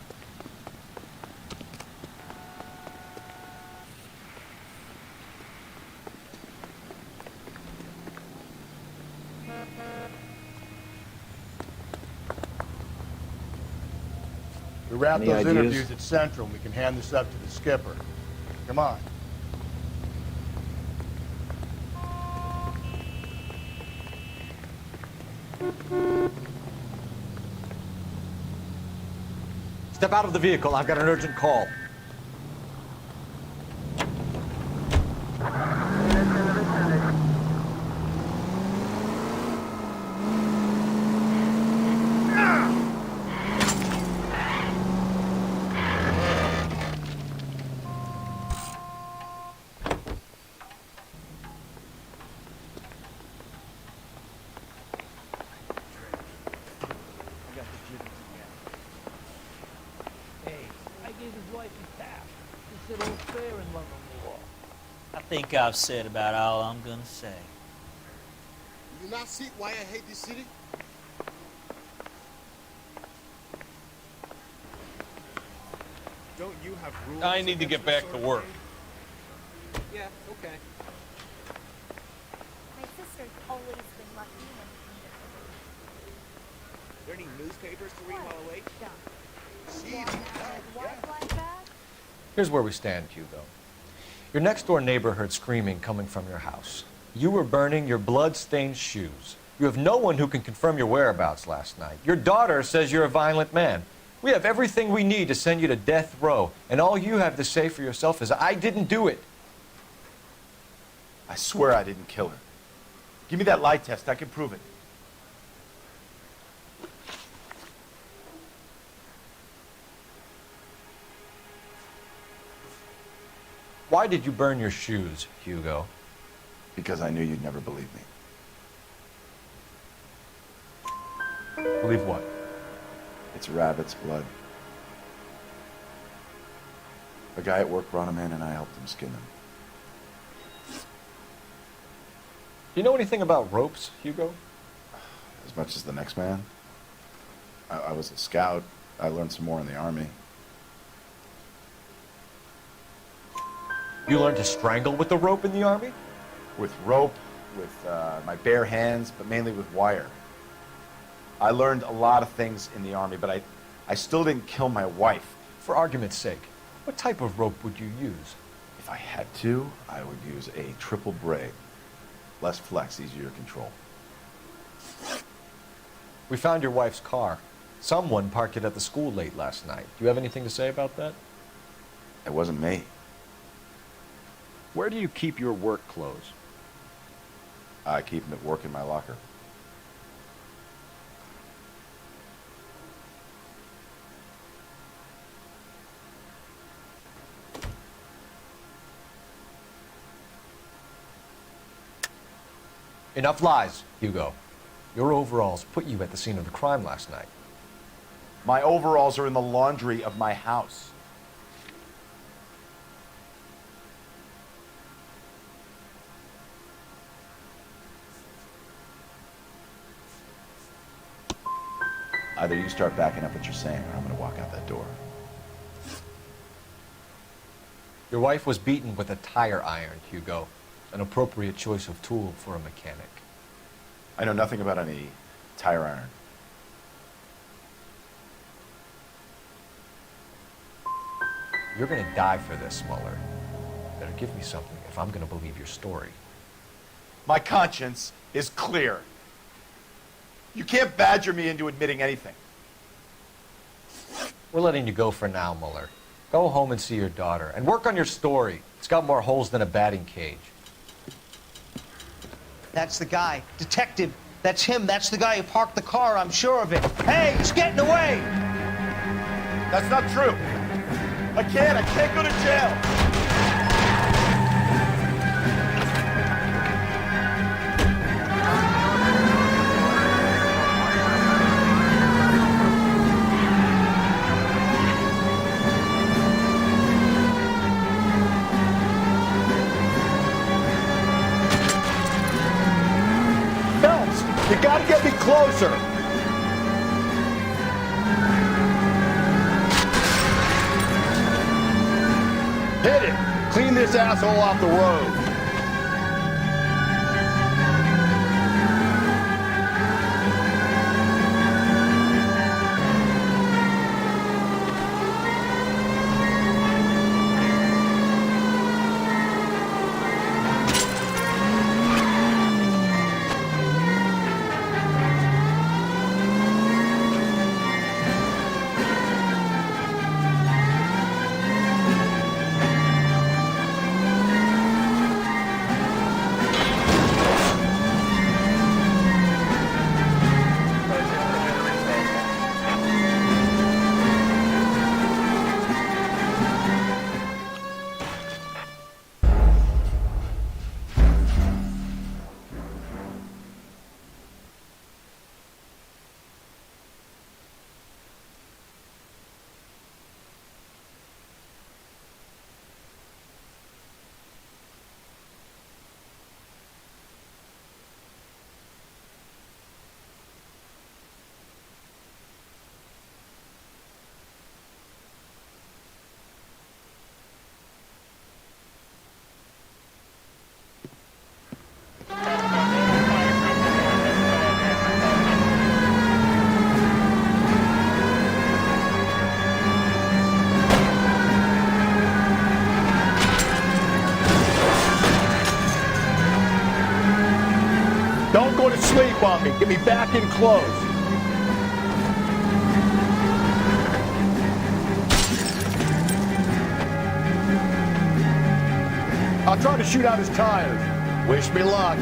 We wrap Any those ideas? interviews at Central and we can hand this up to the skipper. Come on. Step out of the vehicle. I've got an urgent call. I think I've said about all I'm gonna say. You not see why I hate this city? Don't you have rules? I need to get back to work. Yeah, okay. My sister's always been lucky when There any newspapers to read while awake? Here's where we stand, Hugo. Your next-door neighbor heard screaming coming from your house. You were burning your blood-stained shoes. You have no one who can confirm your whereabouts last night. Your daughter says you're a violent man. We have everything we need to send you to death row, and all you have to say for yourself is, I didn't do it. I swear I didn't kill her. Give me that lie test. I can prove it. Why did you burn your shoes, Hugo? Because I knew you'd never believe me. Believe what? It's rabbit's blood. A guy at work brought him in and I helped him skin him. Do you know anything about ropes, Hugo? As much as the next man. I was a scout. I learned some more in the army. You learned to strangle with the rope in the army? With rope, with my bare hands, but mainly with wire. I learned a lot of things in the army, but I still didn't kill my wife. For argument's sake, what type of rope would you use? If I had to, I would use a triple braid. Less flex, easier to control. We found your wife's car. Someone parked it at the school late last night. Do you have anything to say about that? It wasn't me. Where do you keep your work clothes? I keep them at work in my locker. Enough lies, Hugo. Your overalls put you at the scene of the crime last night. My overalls are in the laundry of my house. Either you start backing up what you're saying, or I'm going to walk out that door. Your wife was beaten with a tire iron, Hugo. An appropriate choice of tool for a mechanic. I know nothing about any tire iron. You're gonna die for this, Mueller. Better give me something if I'm gonna believe your story. My conscience is clear. You can't badger me into admitting anything. We're letting you go for now, Mueller. Go home and see your daughter, and work on your story. It's got more holes than a batting cage. That's the guy. Detective. That's him. That's the guy who parked the car. I'm sure of it. Hey, he's getting away! That's not true. I can't go to jail. You gotta get me closer. Hit it. Clean this asshole off the road. Don't go to sleep on me. Get me back in close. I'll try to shoot out his tires. Wish me luck.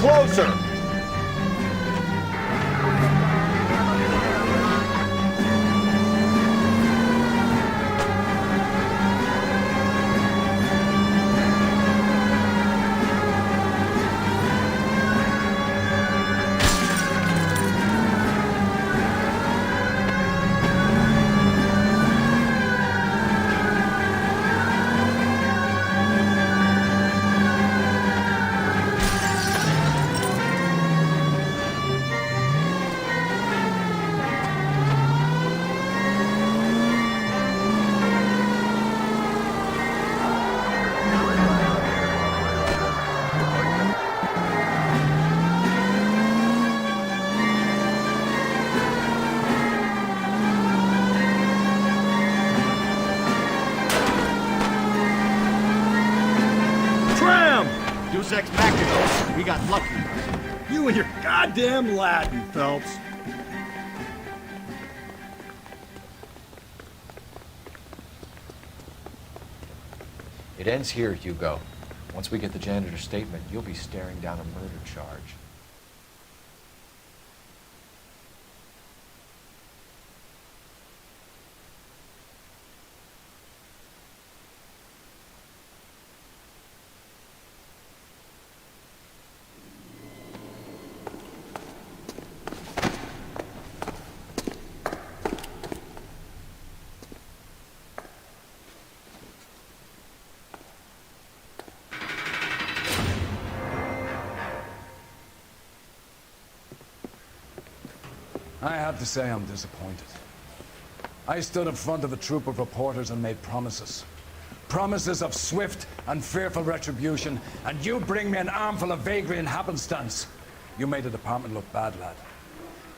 closer! Deus Ex Machina. We got lucky. You and your goddamn Latin, Phelps. It ends here, Hugo. Once we get the janitor's statement, you'll be staring down a murder charge. I have to say I'm disappointed. I stood in front of a troop of reporters and made promises. Promises of swift and fearful retribution, and you bring me an armful of vagary and happenstance. You made the department look bad, lad.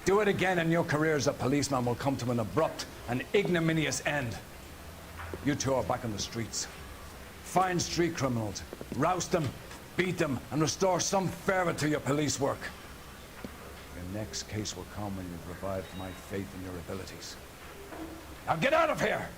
Do it again and your career as a policeman will come to an abrupt and ignominious end. You two are back on the streets. Find street criminals, roust them, beat them, and restore some fervor to your police work. Your next case will come when you've revived my faith in your abilities. Now get out of here!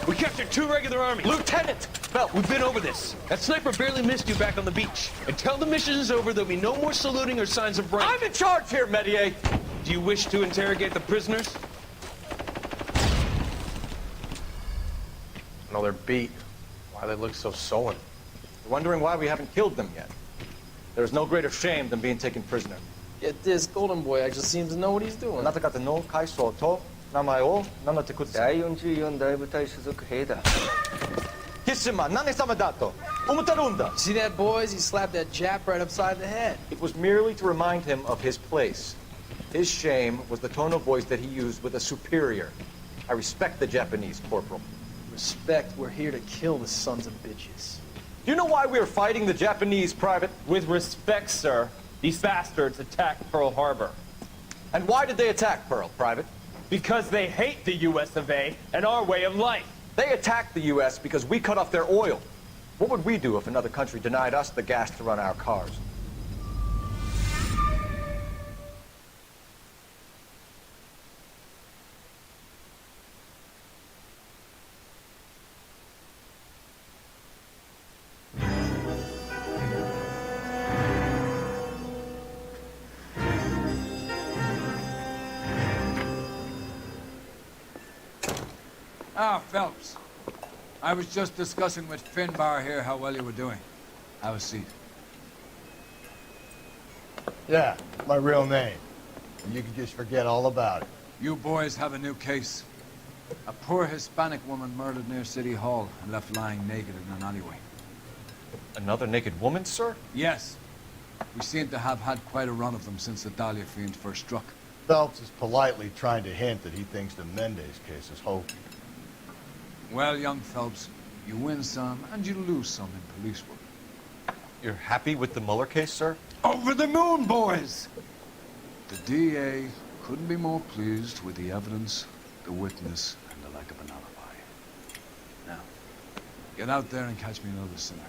We captured 2 regular army. Lieutenant! Belt, we've been over this. That sniper barely missed you back on the beach. Until the mission is over, there'll be no more saluting or signs of rank. I'm in charge here, Medier! Do you wish to interrogate the prisoners? No, they're beat. Why they look so sullen? You're wondering why we haven't killed them yet. There's no greater shame than being taken prisoner. Yet this golden boy actually seems to know what he's doing. あなた方の階層と名前を名乗ってください。第44大部隊所属兵だ。キスマ、何様だと思ってるんだ。 See that, boys? He slapped that Jap right upside the head. It was merely to remind him of his place. His shame was the tone of voice that he used with a superior. I respect the Japanese, Corporal. Respect, we're here to kill the sons of bitches. Do you know why we are fighting the Japanese, Private? With respect, sir, these bastards attacked Pearl Harbor. And why did they attack Pearl, Private? Because they hate the US of A and our way of life. They attacked the US because we cut off their oil. What would we do if another country denied us the gas to run our cars? Ah, Phelps. I was just discussing with Finbar here how well you were doing. Have a seat. Yeah, my real name. And you can just forget all about it. You boys have a new case. A poor Hispanic woman murdered near City Hall and left lying naked in an alleyway. Another naked woman, sir? Yes. We seem to have had quite a run of them since the Dahlia fiend first struck. Phelps is politely trying to hint that he thinks the Mendez case is hokey. Well, young Phelps, you win some and you lose some in police work. You're happy with the Mueller case, sir? Over the moon, boys! The DA couldn't be more pleased with the evidence, the witness, and the lack of an alibi. Now, get out there and catch me another sinner.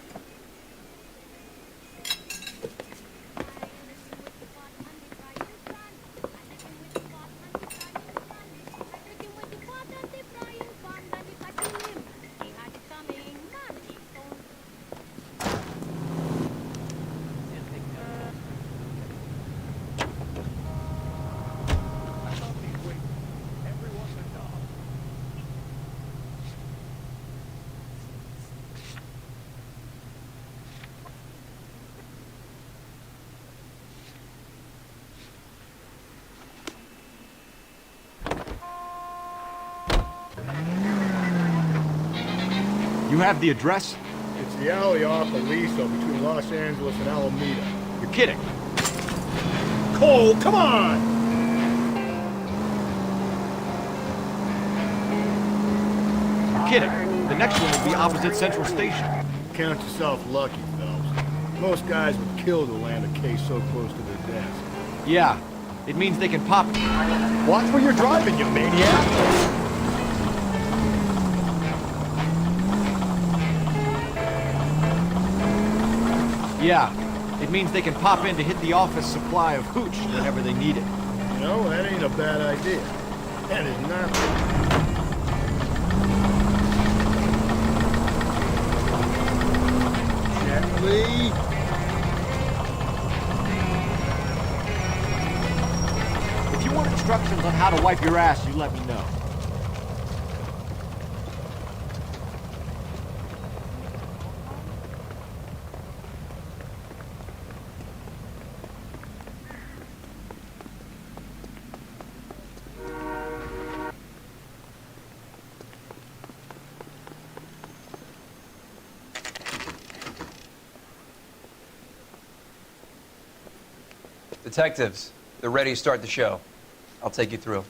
You have the address? It's the alley off Aliso between Los Angeles and Alameda. You're kidding. Cole, come on! You're kidding. The next one will be opposite Central Station. Count yourself lucky, Phelps. Most guys would kill to land a case so close to their desk. Yeah, it means they can pop it. Watch where you're driving, you maniac! Yeah, it means they can pop in to hit the office supply of hooch whenever they need it. You know, that ain't a bad idea. That is not. Gently. If you want instructions on how to wipe your ass, you let me know. Detectives, they're ready to start the show. I'll take you through.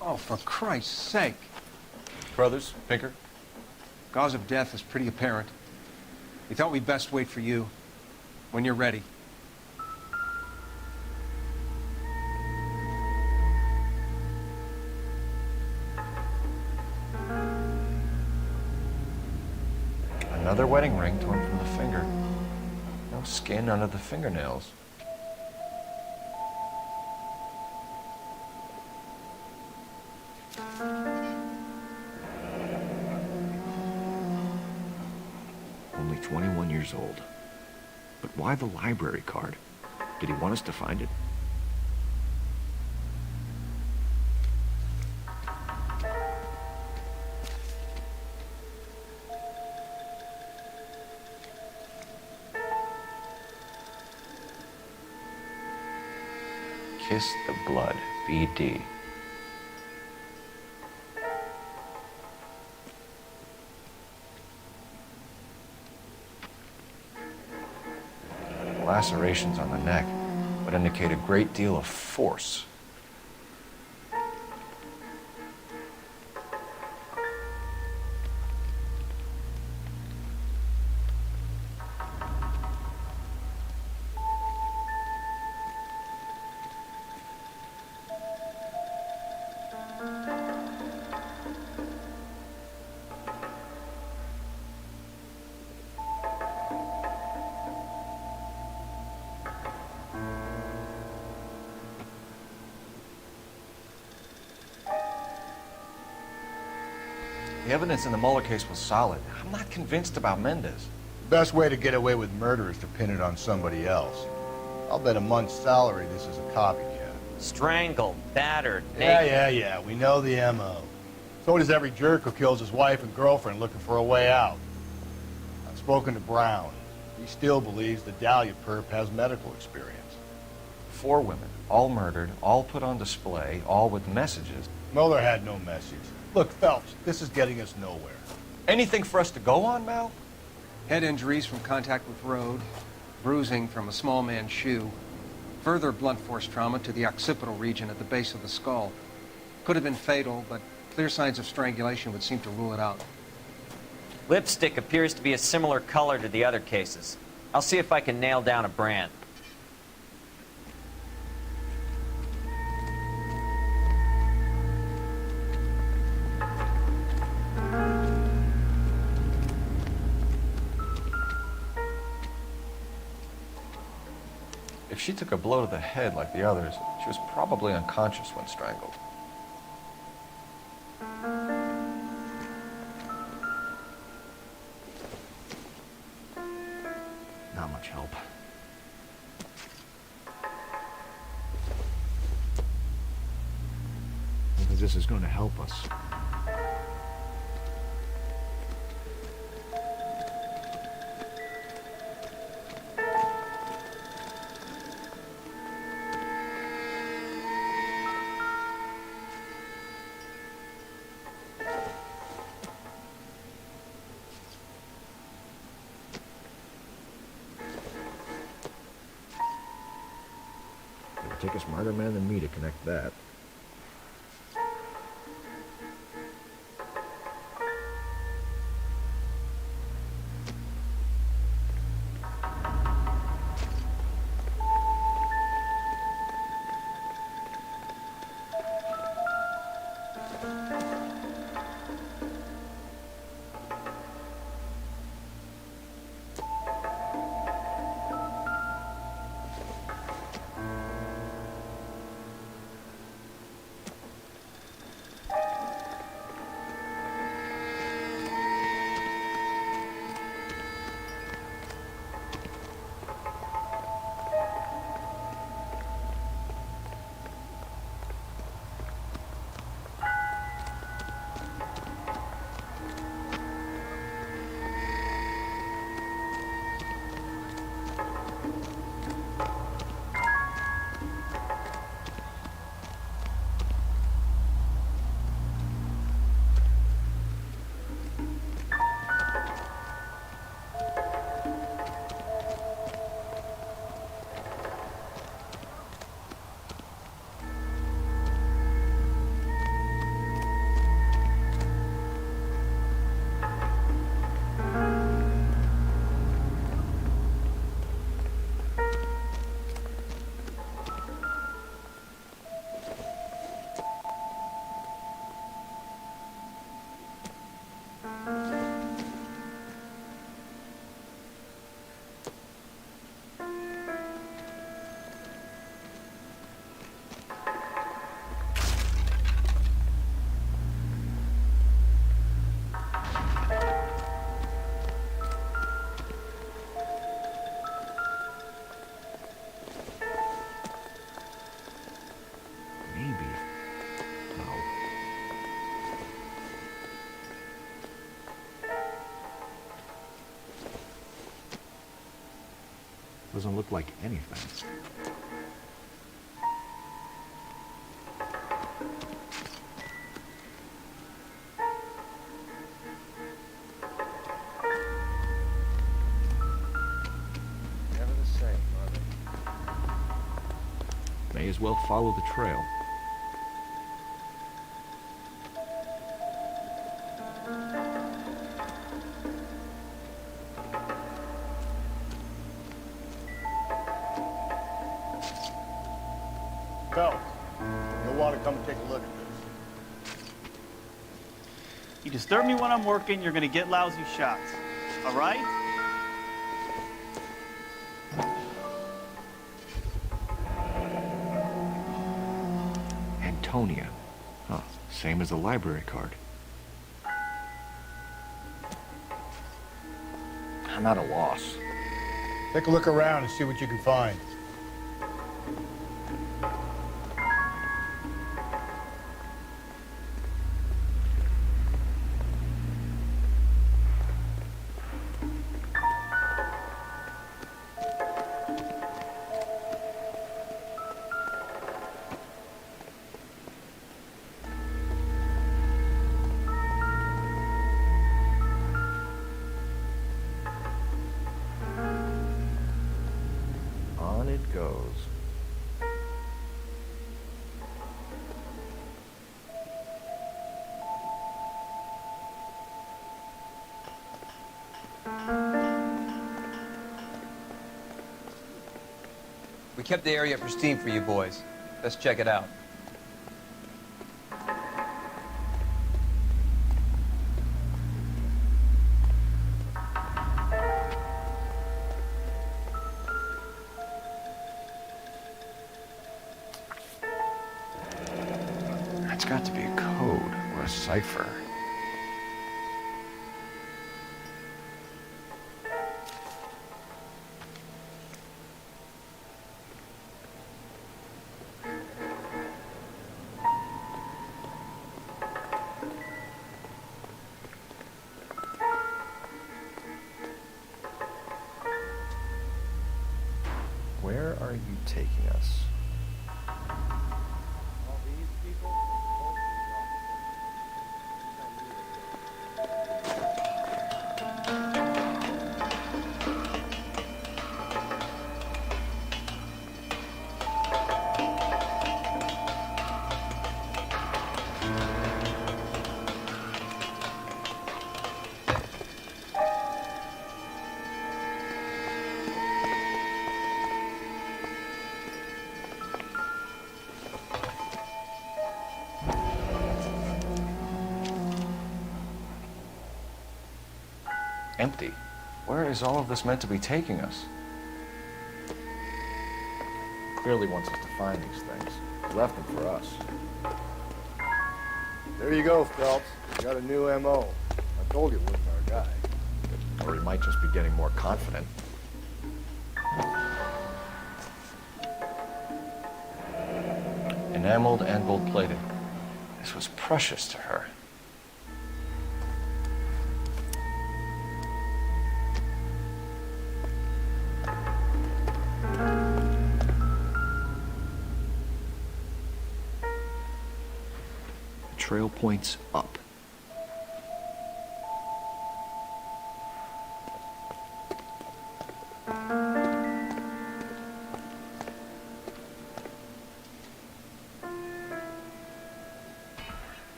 Oh, for Christ's sake. Brothers, Pinker? Cause of death is pretty apparent. We thought we'd best wait for you when you're ready. Another wedding ring torn from the finger. No skin under the fingernails. Only 21 years old. But why the library card? Did he want us to find it? Kiss the blood, BD. Lacerations on the neck would indicate a great deal of force. The evidence in the Mueller case was solid. I'm not convinced about Mendez. The best way to get away with murder is to pin it on somebody else. I'll bet a month's salary this is a copycat. Strangled, battered, Yeah, naked. yeah. We know the M.O. So does every jerk who kills his wife and girlfriend looking for a way out. I've spoken to Brown. He still believes the Dahlia perp has medical experience. 4 women, all murdered, all put on display, all with messages. Mueller had no message. Look, Phelps, this is getting us nowhere. Anything for us to go on, Mal? Head injuries from contact with road, bruising from a small man's shoe, further blunt force trauma to the occipital region at the base of the skull. Could have been fatal, but clear signs of strangulation would seem to rule it out. Lipstick appears to be a similar color to the other cases. I'll see if I can nail down a brand. If she took a blow to the head like the others, she was probably unconscious when strangled. Not much help. Because this is going to help us. Take a smarter man than me to connect that. Doesn't look like anything. Never the same, are they? May as well follow the trail. Phelps, you'll want to come and take a look at this. You disturb me when I'm working, you're gonna get lousy shots. All right? Antonia. Huh. Same as the library card. I'm at a loss. Take a look around and see what you can find. it goes. We kept the area pristine for you boys. Let's check it out. It's got to be a code or a cipher. Where are you taking us? Empty. Where is all of this meant to be taking us? Clearly wants us to find these things. He left them for us. There you go, Phelps. You got a new M.O. I told you it wasn't our guy. Or he might just be getting more confident. Enameled and gold-plated. This was precious to her. Trail points up.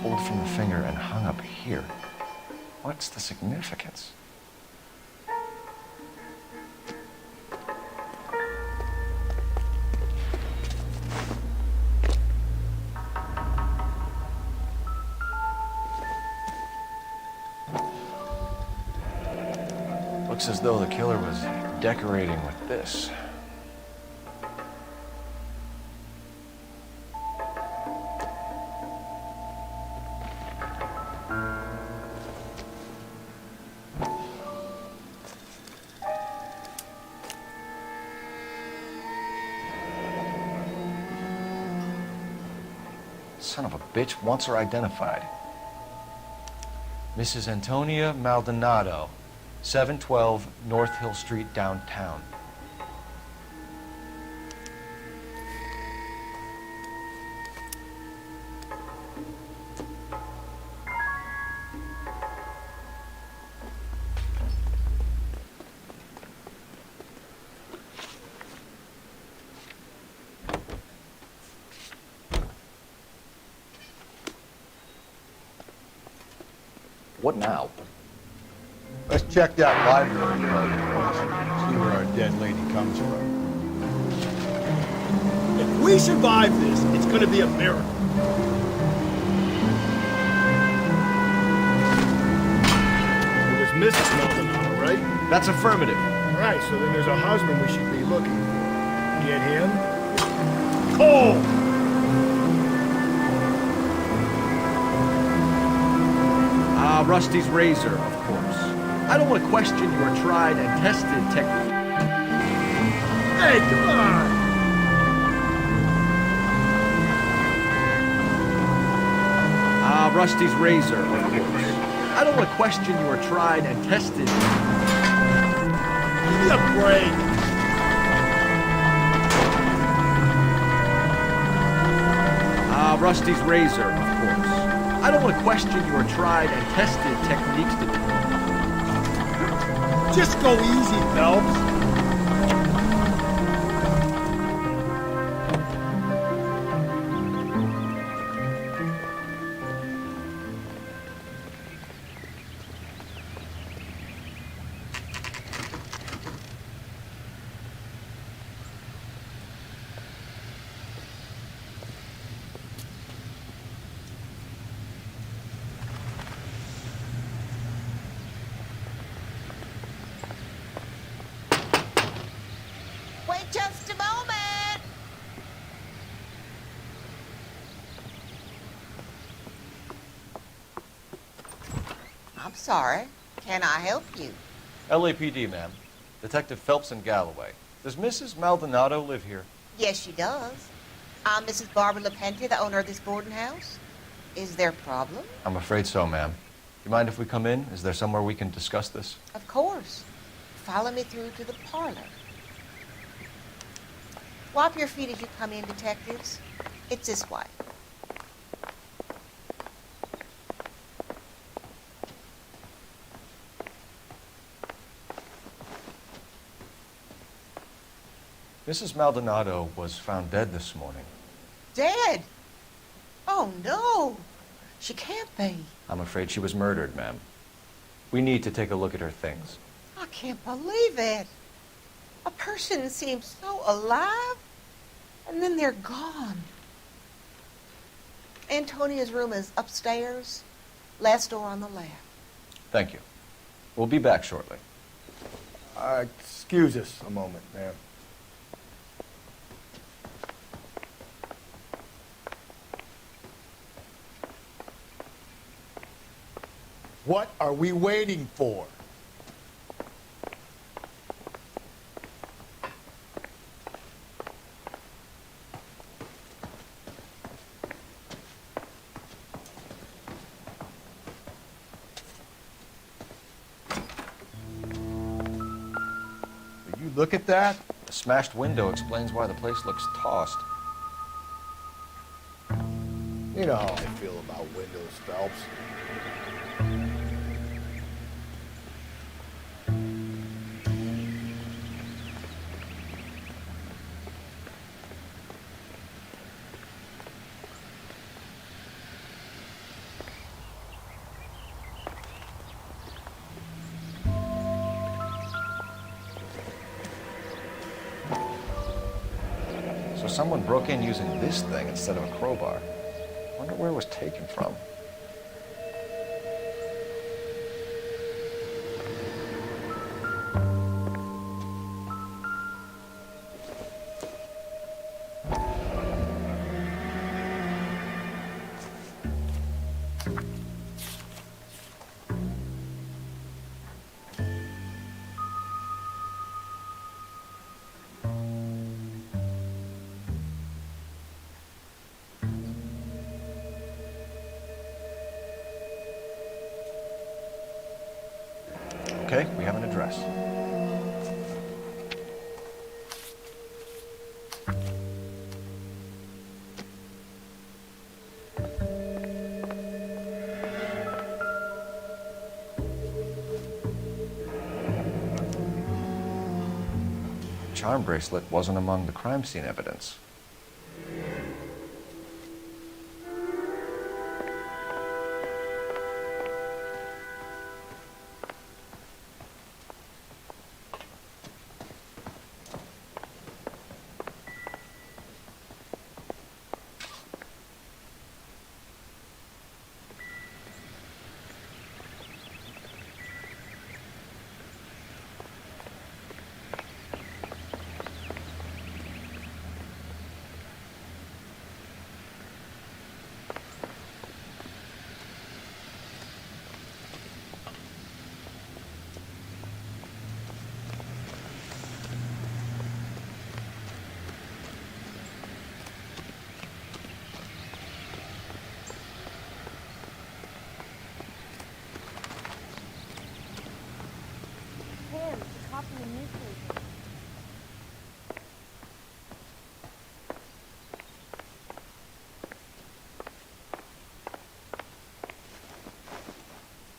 Pulled from the finger and hung up here. What's the significance? Looks as though the killer was decorating with this. Son of a bitch wants her identified. Mrs. Antonia Maldonado, 712 North Hill Street, downtown. What now? Let's check that library card, see where our dead lady comes from. If we survive this, it's gonna be a miracle. It was Mrs. Maldonado, right? That's affirmative. Right, so then there's a husband we should be looking for. Get him? Cole! Rusty's razor, of course. I don't want to question your tried and tested technique. Hey, come on! Ah, Rusty's razor, of course. I don't want to question your tried and tested. Give me a break. Ah, Rusty's razor, of course. I don't want to question your tried and tested techniques to... Just go easy, Phelps. Wait just a moment. I'm sorry. Can I help you? LAPD, ma'am. Detective Phelps and Galloway. Does Mrs. Maldonado live here? Yes, she does. I'm Mrs. Barbara LaPente, the owner of this boarding house. Is there a problem? I'm afraid so, ma'am. You mind if we come in? Is there somewhere we can discuss this? Of course. Follow me through to the parlor. Wipe your feet as you come in, detectives. It's this way. Mrs. Maldonado was found dead this morning. Dead? Oh, no. She can't be. I'm afraid she was murdered, ma'am. We need to take a look at her things. I can't believe it. A person seems so alive, and then they're gone. Antonia's room is upstairs, last door on the left. Thank you. We'll be back shortly. Excuse us a moment, ma'am. What are we waiting for? Will you look at that? The smashed window explains why the place looks tossed. You know how I feel about windows, Phelps. So someone broke in using this thing instead of a crowbar. Wonder where it was taken from. Okay, we have an address. The charm bracelet wasn't among the crime scene evidence.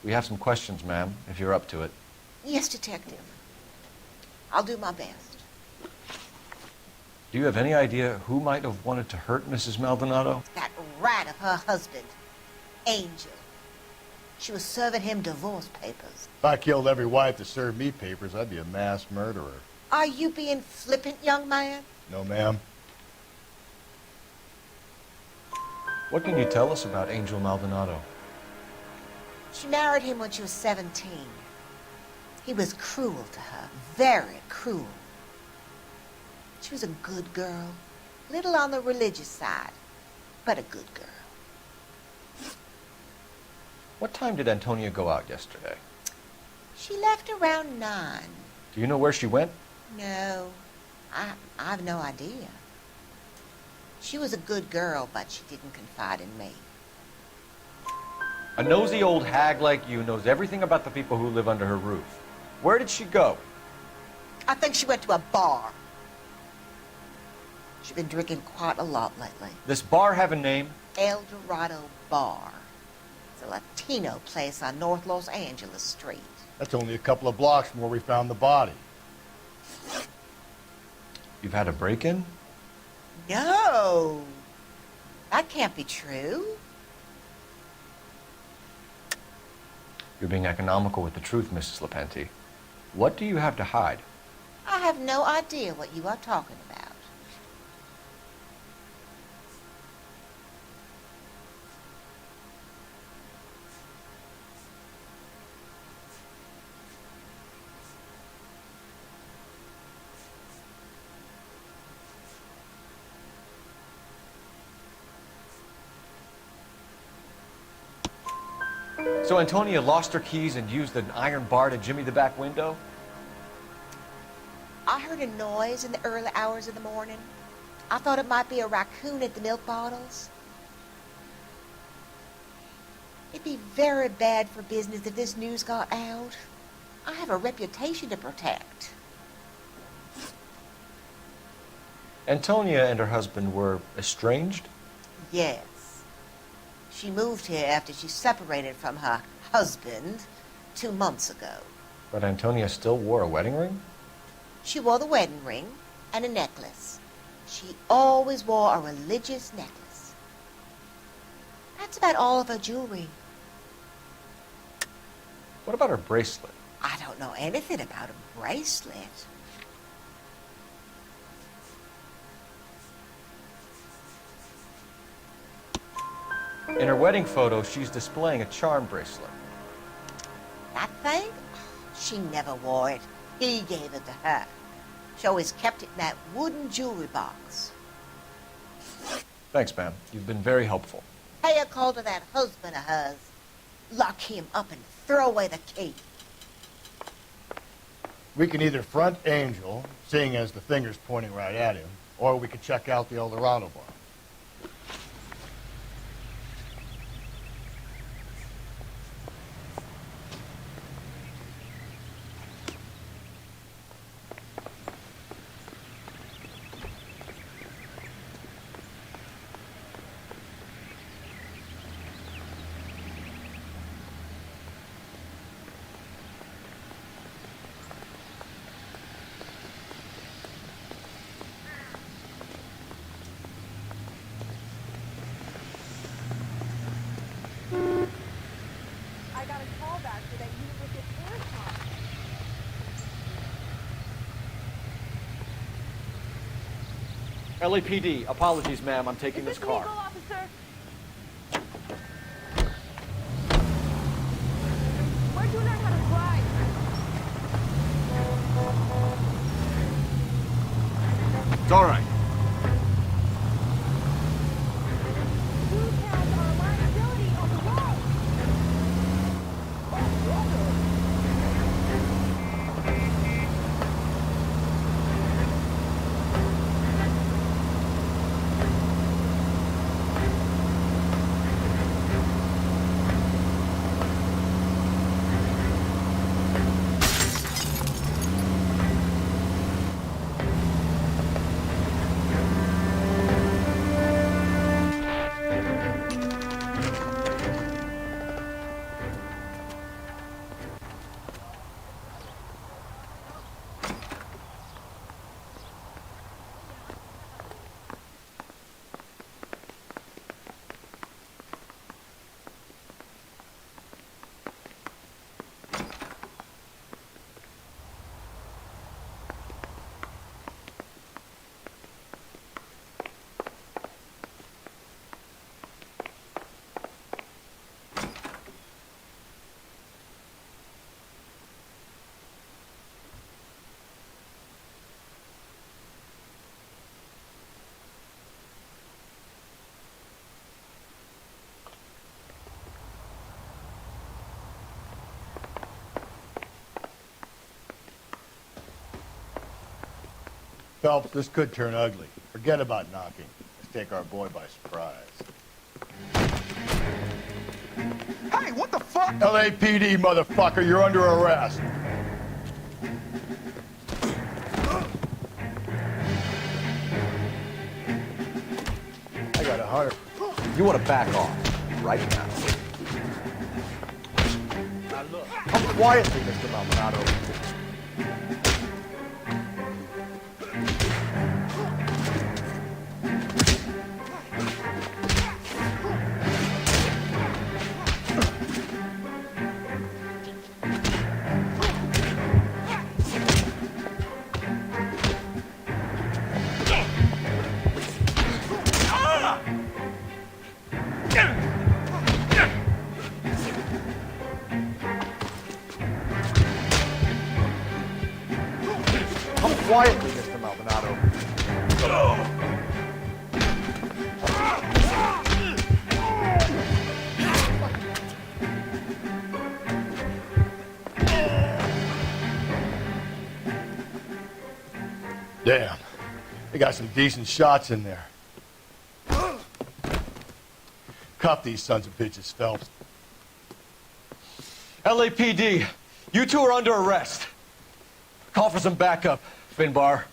We have some questions, ma'am, if you're up to it. Yes, Detective. I'll do my best. Do you have any idea who might have wanted to hurt Mrs. Maldonado? That rat of her husband, Angel. She was serving him divorce papers. If I killed every wife that served me papers, I'd be a mass murderer. Are you being flippant, young man? No, ma'am. What can you tell us about Angel Maldonado? She married him when she was 17. He was cruel to her, very cruel. She was a good girl, little on the religious side, but a good girl. What time did Antonia go out yesterday? She left around 9. Do you know where she went? No, I've no idea. She was a good girl, but she didn't confide in me. A nosy old hag like you knows everything about the people who live under her roof. Where did she go? I think she went to a bar. She's been drinking quite a lot lately. This bar have a name? El Dorado Bar. It's a Latino place on North Los Angeles Street. That's only a couple of blocks from where we found the body. You've had a break-in? No, that can't be true. You're being economical with the truth, Mrs. Lepenti. What do you have to hide? I have no idea what you are talking about. So Antonia lost her keys and used an iron bar to jimmy the back window? I heard a noise in the early hours of the morning. I thought it might be a raccoon at the milk bottles. It'd be very bad for business if this news got out. I have a reputation to protect. Antonia and her husband were estranged? Yes. She moved here after she separated from her husband 2 months ago. But Antonia still wore a wedding ring? She wore the wedding ring and a necklace. She always wore a religious necklace. That's about all of her jewelry. What about her bracelet? I don't know anything about a bracelet. In her wedding photo, she's displaying a charm bracelet. That thing? She never wore it. He gave it to her. She always kept it in that wooden jewelry box. Thanks, ma'am. You've been very helpful. Pay a call to that husband of hers. Lock him up and throw away the key. We can either front Angel, seeing as the finger's pointing right at him, or we could check out the El Dorado bar. I got a call back for that unit with the aircon. LAPD, apologies, ma'am. I'm taking this car. Legal, officer? Where'd you learn how to drive? It's all right. Details are a liability on the road. Phelps, this could turn ugly. Forget about knocking. Let's take our boy by surprise. Hey, what the fuck? LAPD, motherfucker, you're under arrest. I got 100. You want to back off right now. Now look. Come quietly, Mr. Maldonado. Come quietly, Mr. Maldonado. Damn. They got some decent shots in there. Cuff these sons of bitches, Phelps. LAPD, you two are under arrest. Call for some backup, Finbar.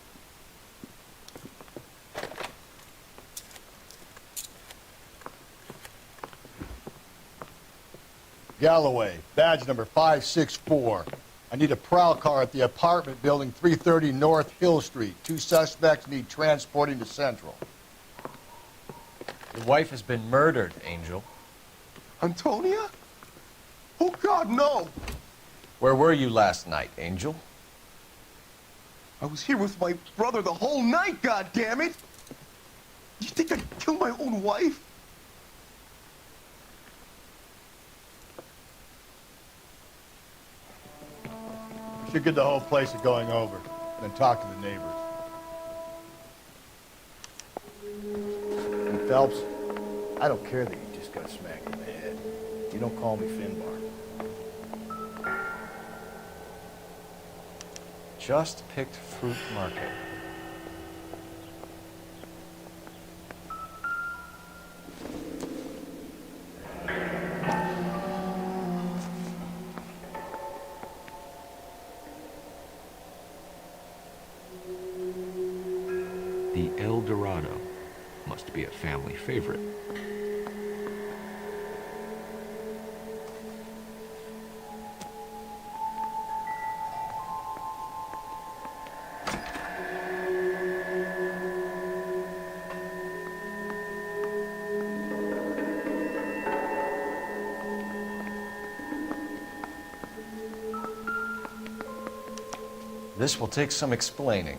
Galloway, badge number 564. I need a prowl car at the apartment building 330 North Hill Street. 2 suspects need transporting to Central. Your wife has been murdered, Angel. Antonia? Oh, God, no! Where were you last night, Angel? I was here with my brother the whole night, goddammit! You think I'd kill my own wife? We should get the whole place a going over, then talk to the neighbors. And Phelps, I don't care that you just got smacked in the head. You don't call me Finbar. Just picked Fruit Market. The El Dorado must be a family favorite. This will take some explaining.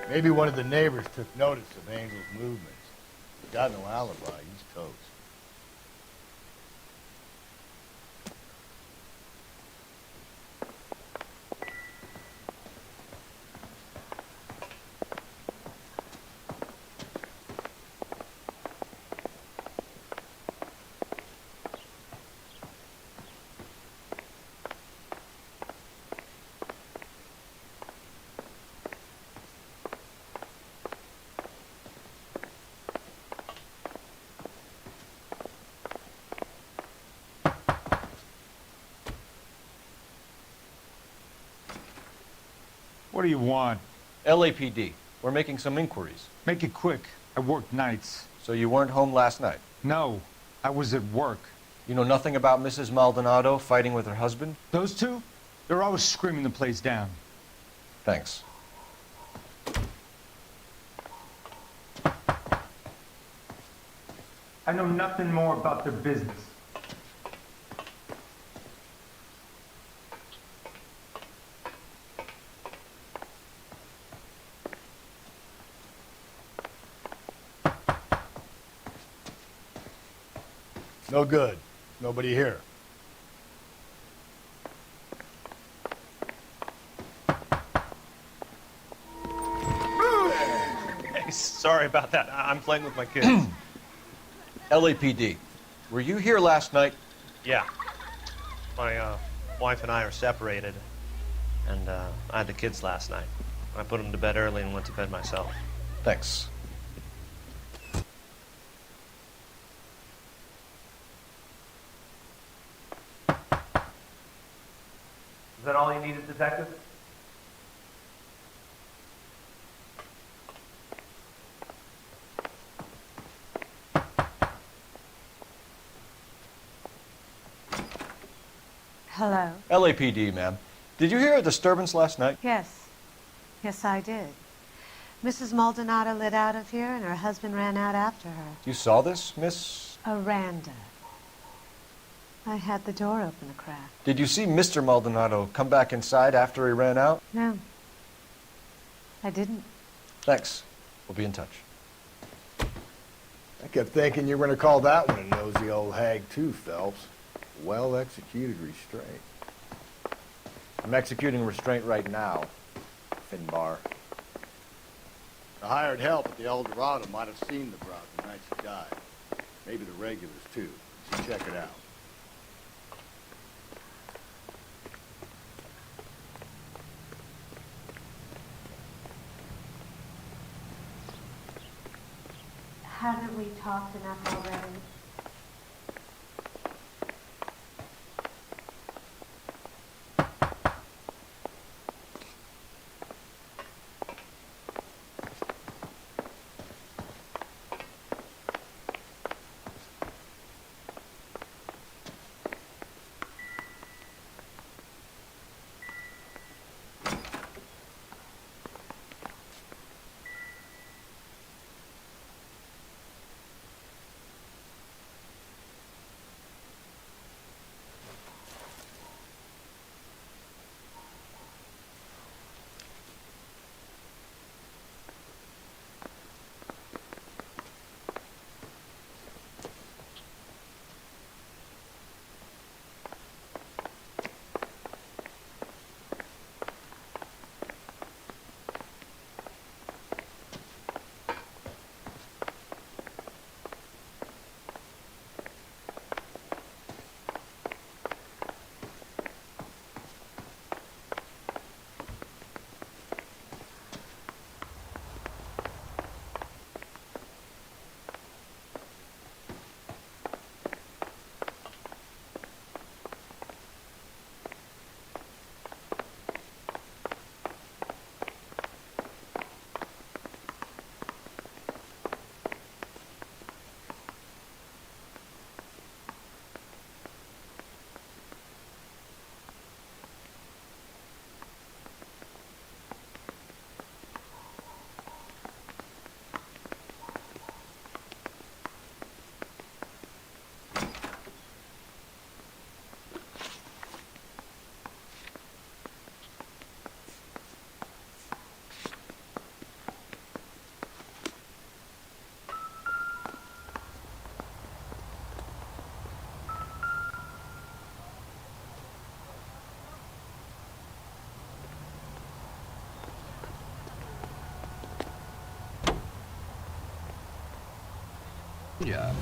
Maybe one of the neighbors took notice of Angel's movements. He's got no alibi. He's toast. What do you want? LAPD. We're making some inquiries. Make it quick. I work nights. So you weren't home last night? No, I was at work. You know nothing about Mrs. Maldonado fighting with her husband? Those two? They're always screaming the place down. Thanks. I know nothing more about their business. No good. Nobody here. Sorry about that. I'm playing with my kids. LAPD. Were you here last night? Yeah. My wife and I are separated, and I had the kids last night. I put them to bed early and went to bed myself. Thanks. Is that all you needed, Detective? Hello? LAPD, ma'am. Did you hear a disturbance last night? Yes. Yes, I did. Mrs. Maldonado lit out of here, and her husband ran out after her. You saw this, Miss? Aranda. I had the door open a crack. Did you see Mr. Maldonado come back inside after he ran out? No. I didn't. Thanks. We'll be in touch. I kept thinking you were going to call that one a nosy old hag too, Phelps. Well-executed restraint. I'm executing restraint right now, Finbar. The hired help at the El Dorado might have seen the broad the night she died. Maybe the regulars, too. You should check it out. Haven't we talked enough already?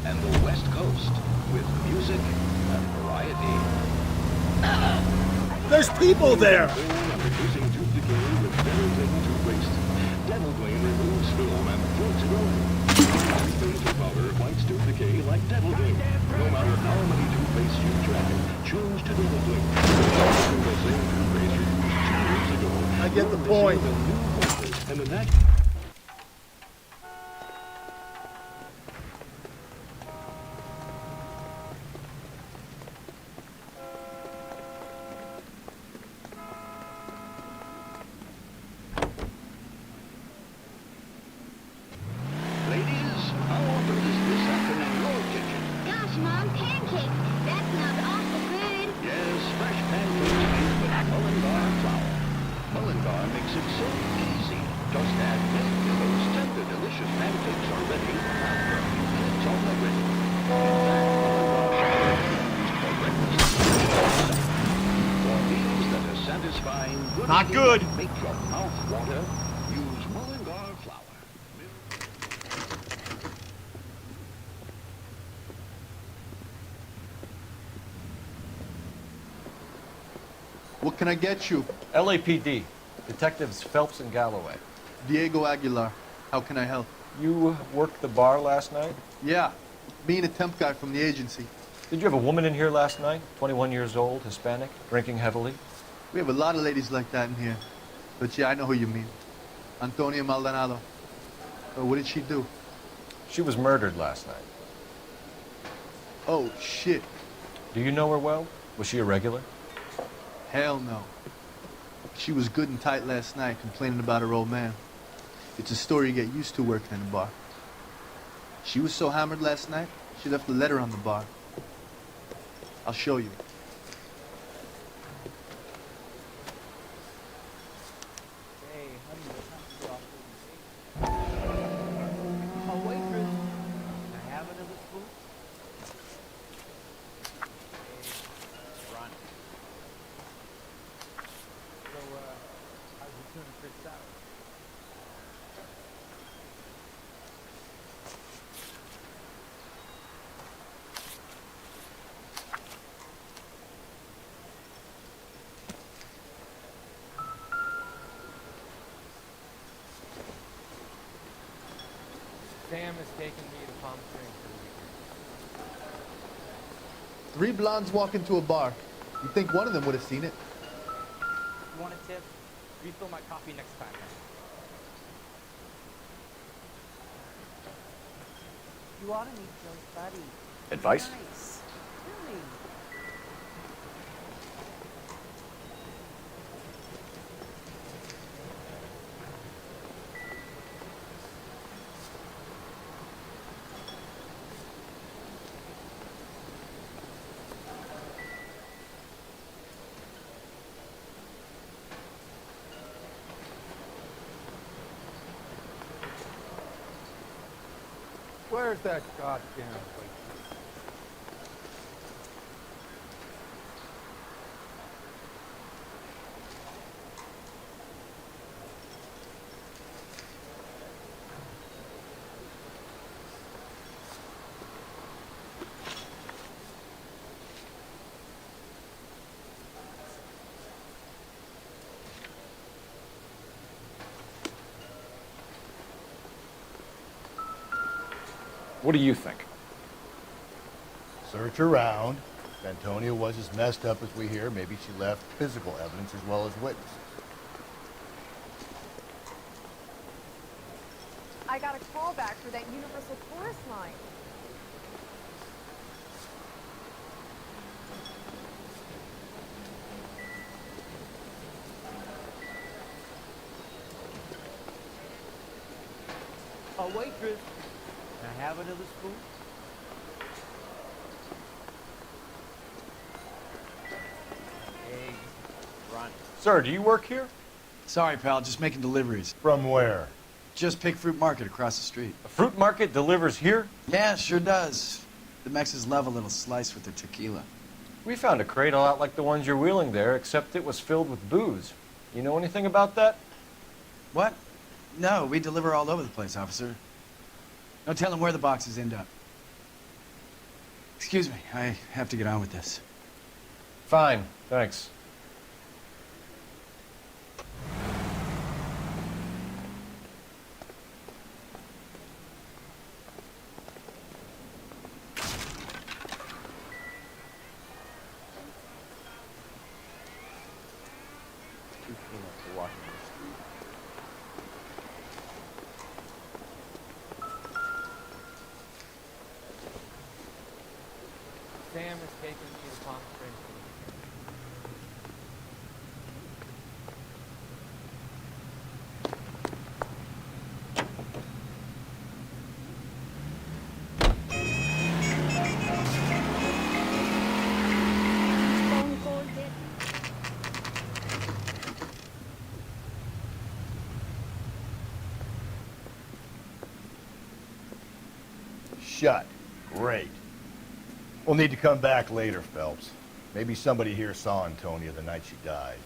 And the West Coast with music and variety. There's people there! Reducing duplicating with Devil Glade toothpaste. Devil Glade removes film and floats it away. Toothpaste powder fights tooth decay like Devil Glade. No matter how many toothpastes you try, choose to Devil Glade. The same toothpaste you used 2 years ago. I get the point. And the next. Mom, pancakes. That sounds awful good. Yes, fresh pancakes made with Mullingar flour. Mullingar makes it so easy. Just add What can I get you? LAPD. Detectives Phelps and Galloway. Diego Aguilar. How can I help? You worked the bar last night? Yeah. Me and a temp guy from the agency. Did you have a woman in here last night? 21 years old, Hispanic, drinking heavily? We have a lot of ladies like that in here. But yeah, I know who you mean. Antonia Maldonado. What did she do? She was murdered last night. Oh, shit. Do you know her well? Was she a regular? Hell no. She was good and tight last night, complaining about her old man. It's a story you get used to working in a bar. She was so hammered last night, she left a letter on the bar. I'll show you. Hey, honey, what time to go off for the date? Oh, waitress. Can I have another spoon? Hey, run. So, how's the tuna fish salad? Sam is taking me to Palm Springs for the weekend. 3 blondes walk into a bar. You'd think one of them would have seen it. You want a tip? Refill my coffee next time. You ought to meet Joe's buddy. Advice? Nice. Really. Where's that goddamn waitress? What do you think? Search around. If Antonia was as messed up as we hear, maybe she left physical evidence as well as witnesses. I got a call back for that Universal Chorus line. Oh, waitress. Can I have another spoon? Hey, run. Sir, do you work here? Sorry, pal, just making deliveries. From where? Just Pig Fruit Market across the street. A fruit market delivers here? Yeah, sure does. The Mexes love a little slice with their tequila. We found a crate a lot like the ones you're wheeling there, except it was filled with booze. You know anything about that? What? No, we deliver all over the place, officer. No telling where the boxes end up. Excuse me, I have to get on with this. Fine, thanks. Sam is taking me to Palm Springs for the weekend. Shut. Great. We'll need to come back later, Phelps. Maybe somebody here saw Antonia the night she died.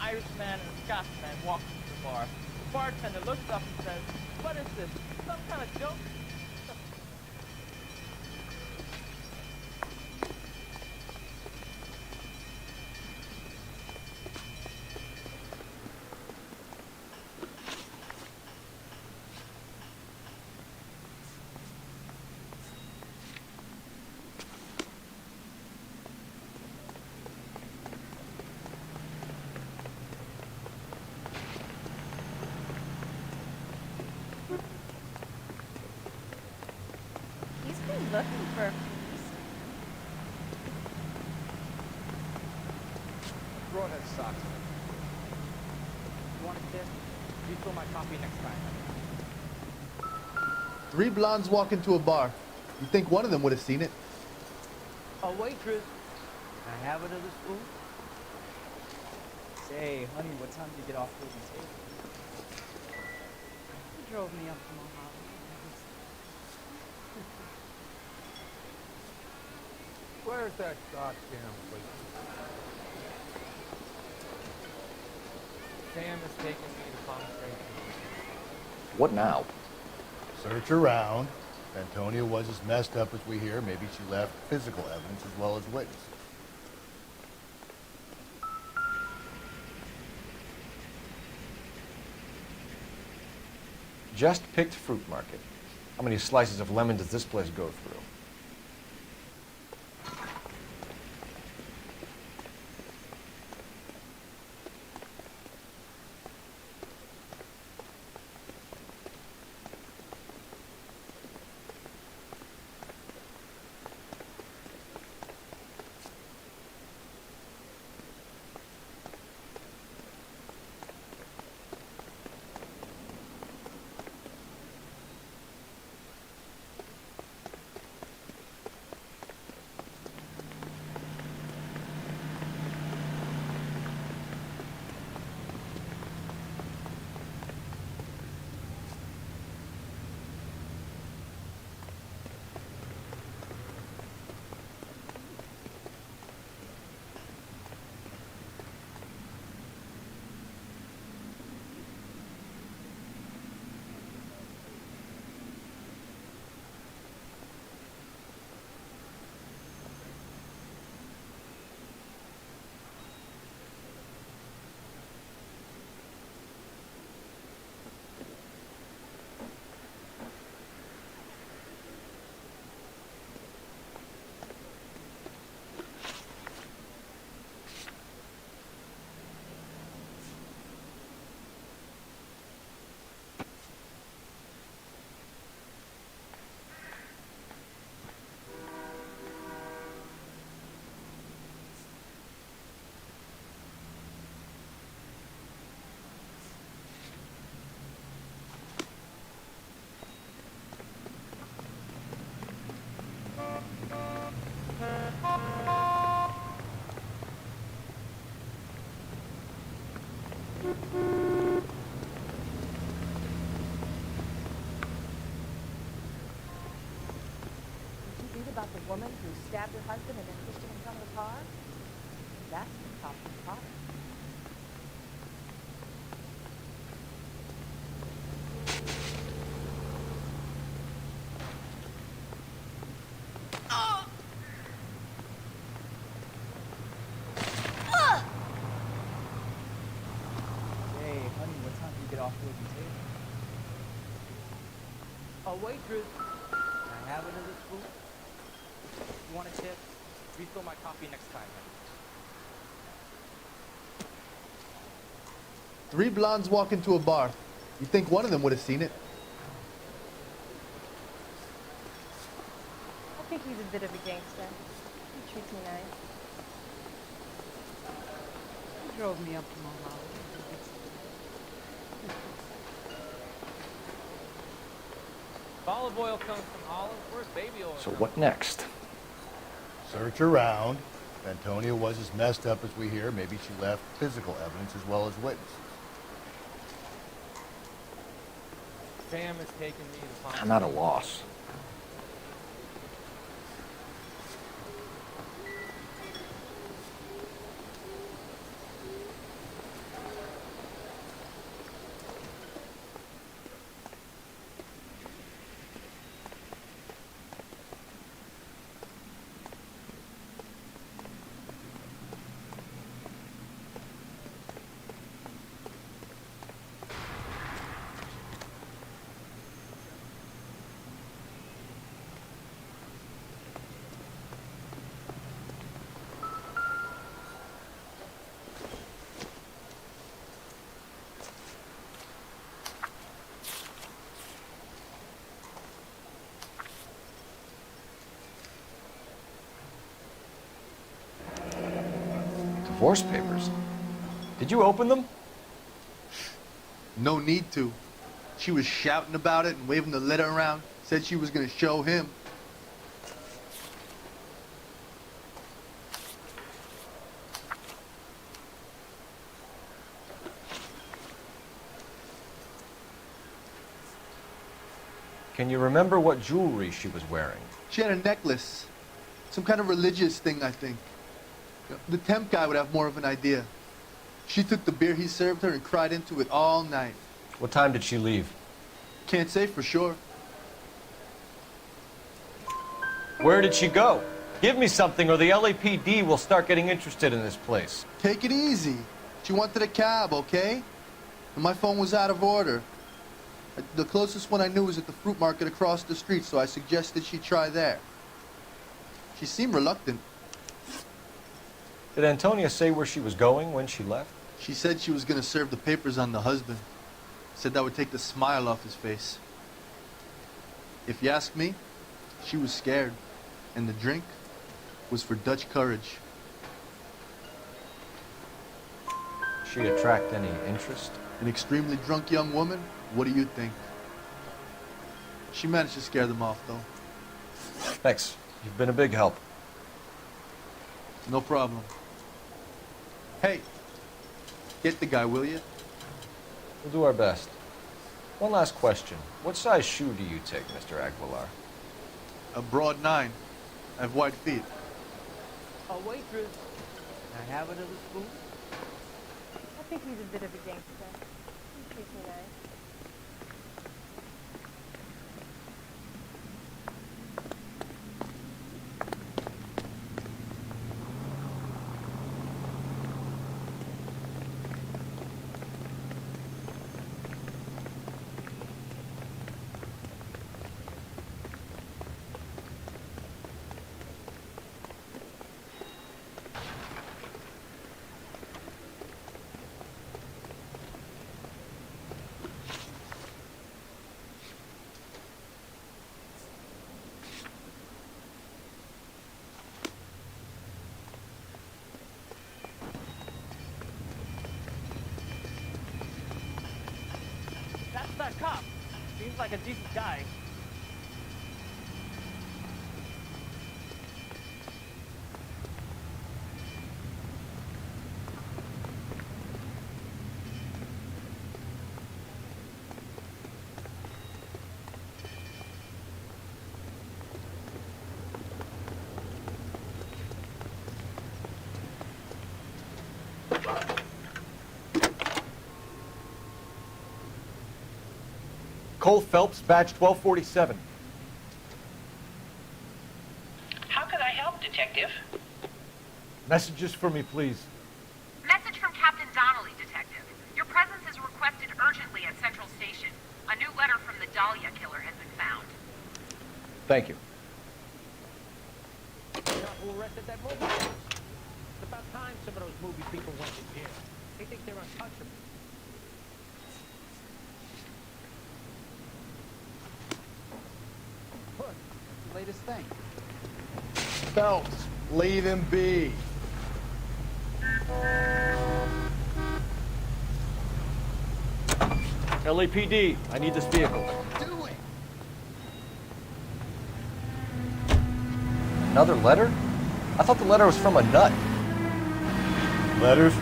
Irishman and a Scotsman walk into the bar. The bartender looks up and says, "What is this? Some kind of joke?" He's been looking for a police. Broadhead socks. You want a tip? Refill my coffee next time. 3 blondes walk into a bar. You think one of them would have seen it? A waitress. Can I have another spoon? Say, honey, what time did you get off the table? He drove me up to Mojave. Where's that goddamn place? Sam has taken me to Palm Springs. What now? Search around. If Antonia was as messed up as we hear, maybe she left physical evidence as well as witnesses. Just picked fruit market. How many slices of lemon does this place go through? About the woman who stabbed her husband and then pushed him in front of the car? That's the top of the problem. Hey, honey, what time did you get off the table? A waitress. Can I have another spoon? You want a tip? Refill my coffee next time. 3 blondes walk into a bar. You think one of them would have seen it? I think he's a bit of a gangster. He treats me nice. He drove me up to Mojave. If olive oil comes from olives, where's baby oil? So what next? Search around. If Antonia was as messed up as we hear, maybe she left physical evidence as well as witnesses. Sam has taken me to Palm I'm at a loss. divorce papers. Did you open them? No need to. She was shouting about it and waving the letter around. Said she was gonna show him. Can you remember what jewelry she was wearing? She had a necklace. Some kind of religious thing, I think. The temp guy would have more of an idea. She took the beer he served her and cried into it all night. What time did she leave? Can't say for sure. Where did she go? Give me something or the LAPD will start getting interested in this place. Take it easy. She wanted a cab, okay? And my phone was out of order. The closest one I knew was at the fruit market across the street, so I suggested she try there. She seemed reluctant. Did Antonia say where she was going when she left? She said she was gonna serve the papers on the husband. Said that would take the smile off his face. If you ask me, she was scared. And the drink was for Dutch courage. She attract any interest? An extremely drunk young woman? What do you think? She managed to scare them off, though. Thanks. You've been a big help. No problem. Hey, get the guy, will you? We'll do our best. One last question. What size shoe do you take, Mr. Aguilar? A broad 9. I have wide feet. Oh, waitress, can I have another spoon? I think he's a bit of a gangster. He's pretty nice. That cop seems like a decent guy. Cole Phelps, badge 1247. How can I help, Detective? Messages for me, please. Message from Captain Donnelly, Detective. Your presence is requested urgently at Central Station. A new letter from the Dahlia killer has been found. Thank you. Who arrested that movie? It's about time some of those movie people went to jail. They think they're untouchable. Look, the latest thing. Phelps, leave him be. LAPD, I need this vehicle. Another letter? I thought the letter was from a nut. Letters?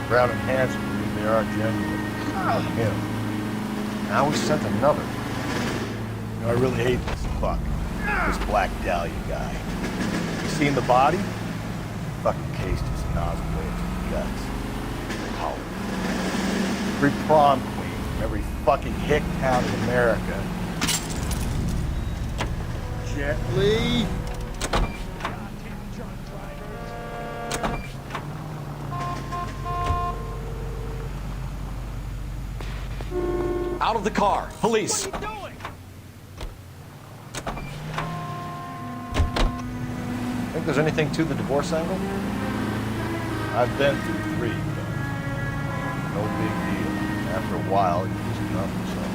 Brown and handsome, because they are genuine. From him. Now we sent another. You know, I really hate this fuck. This Black Dahlia guy. You seen the body? Fucking cased his nozzle way into the guts. Hollow. Every prom queen from every fucking hick town in America. Gently. Out of the car. Police. What are you doing? Think there's anything to the divorce angle? I've been through 3, but no big deal. After a while, you just numb yourself.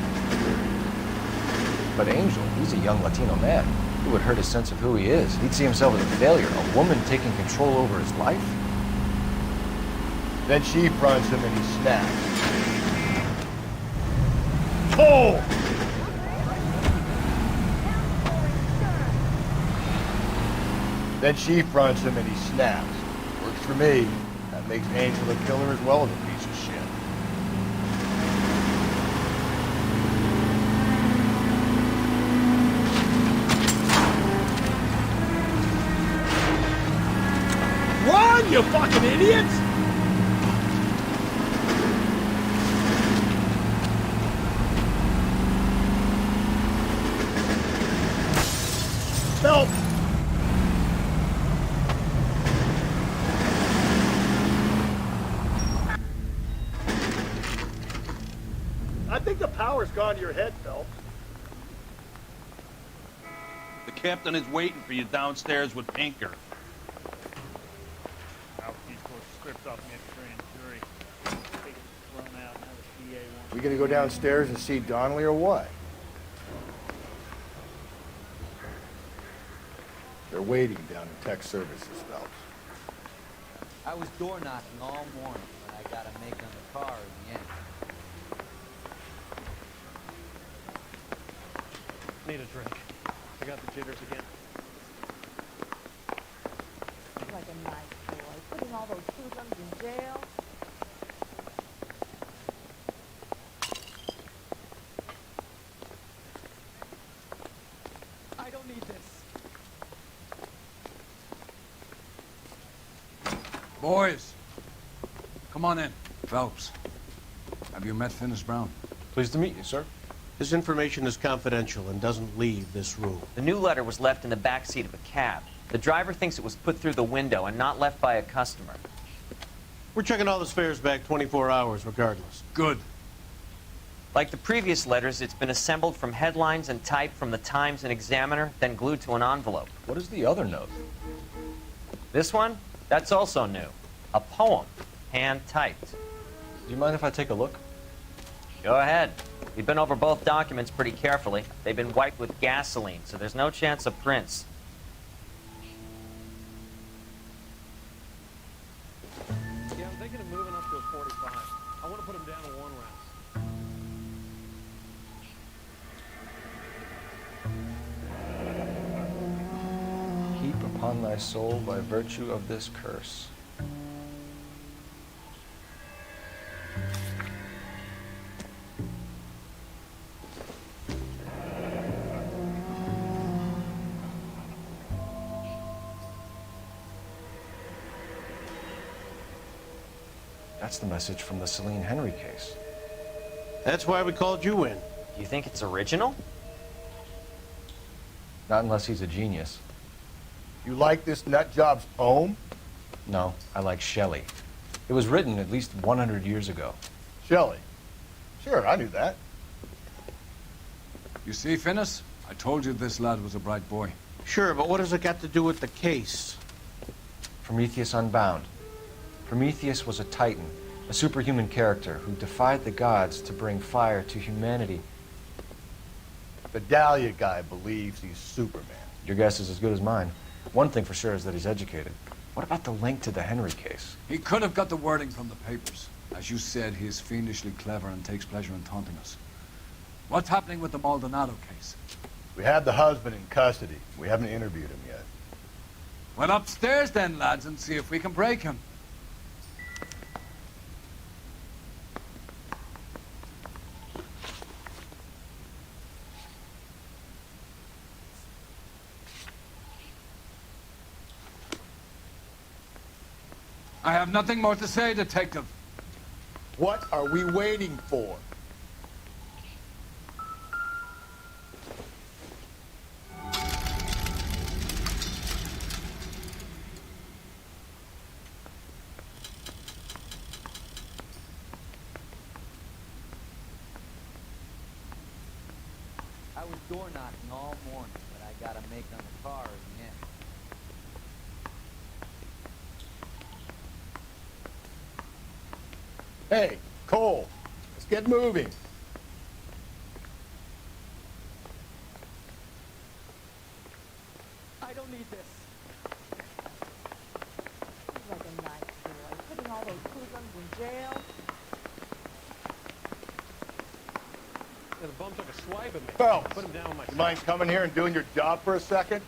But Angel, he's a young Latino man. It would hurt his sense of who he is. He'd see himself as a failure, a woman taking control over his life. Then she fronts him and he snaps. Pull! Then she fronts him and he snaps. Works for me. That makes Angel a killer as well as a piece of shit. Run, you fucking idiots! Help! I think the power's gone to your head, Phelps. The captain is waiting for you downstairs with Pinker. We gonna go downstairs and see Donnelly or what? They're waiting down in tech services, Phelps. I was door knocking all morning, but I got a make on the car in the end. Need a drink. I got the jitters again. You're like a nice boy, putting all those hoodlums in jail. I don't need this. Boys, come on in. Phelps, have you met Finis Brown? Pleased to meet you, sir. This information is confidential and doesn't leave this room. The new letter was left in the back seat of a cab. The driver thinks it was put through the window and not left by a customer. We're checking all the spares back 24 hours regardless. Good. Like the previous letters, it's been assembled from headlines and typed from the Times and Examiner, then glued to an envelope. What is the other note? This one? That's also new. A poem, hand-typed. Do you mind if I take a look? Go ahead. We've been over both documents pretty carefully. They've been wiped with gasoline, so there's no chance of prints. Yeah, I'm thinking of moving up to a 45. I want to put them down to 1 round. Heap upon thy soul by virtue of this curse. That's the message from the Celine Henry case. That's why we called you in. Do you think it's original? Not unless he's a genius. You like this nutjob's poem? No, I like Shelley. It was written at least 100 years ago. Shelley? Sure, I knew that. You see, Finis? I told you this lad was a bright boy. Sure, but what has it got to do with the case? Prometheus Unbound. Prometheus was a titan, a superhuman character who defied the gods to bring fire to humanity. The Dahlia guy believes he's Superman. Your guess is as good as mine. One thing for sure is that he's educated. What about the link to the Henry case? He could have got the wording from the papers. As you said, he is fiendishly clever and takes pleasure in taunting us. What's happening with the Maldonado case? We have the husband in custody. We haven't interviewed him yet. Well, upstairs then, lads, and see if we can break him. I have nothing more to say, Detective. What are we waiting for? I was door knocking all morning, but I got a make on the car in the end. Hey, Cole, let's get moving. I don't need this. He's like a nice boy, putting all those hoodlums in bum took a swipe at me. Phelps, Put him down with my you mind coming here and doing your job for a second?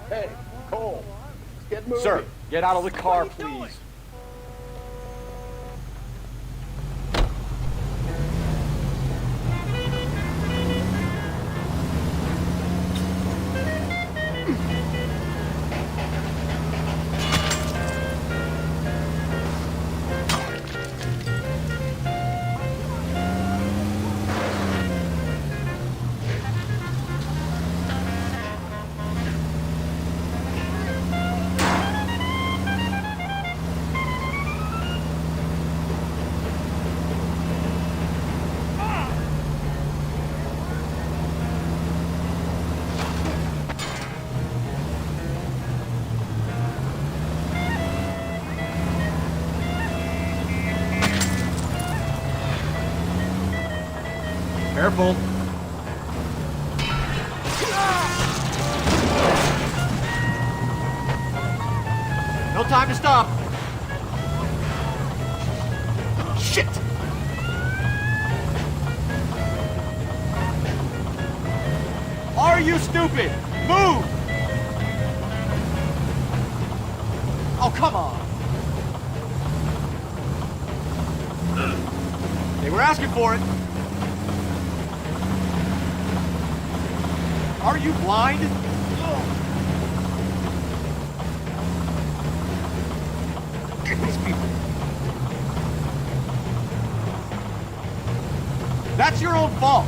Hey, Cole, get moving. Sir, get out of the car, please. Careful. No time to stop. Shit! Are you stupid? Move! Oh, come on. They were asking for it. Are you blind? These people. That's your own fault.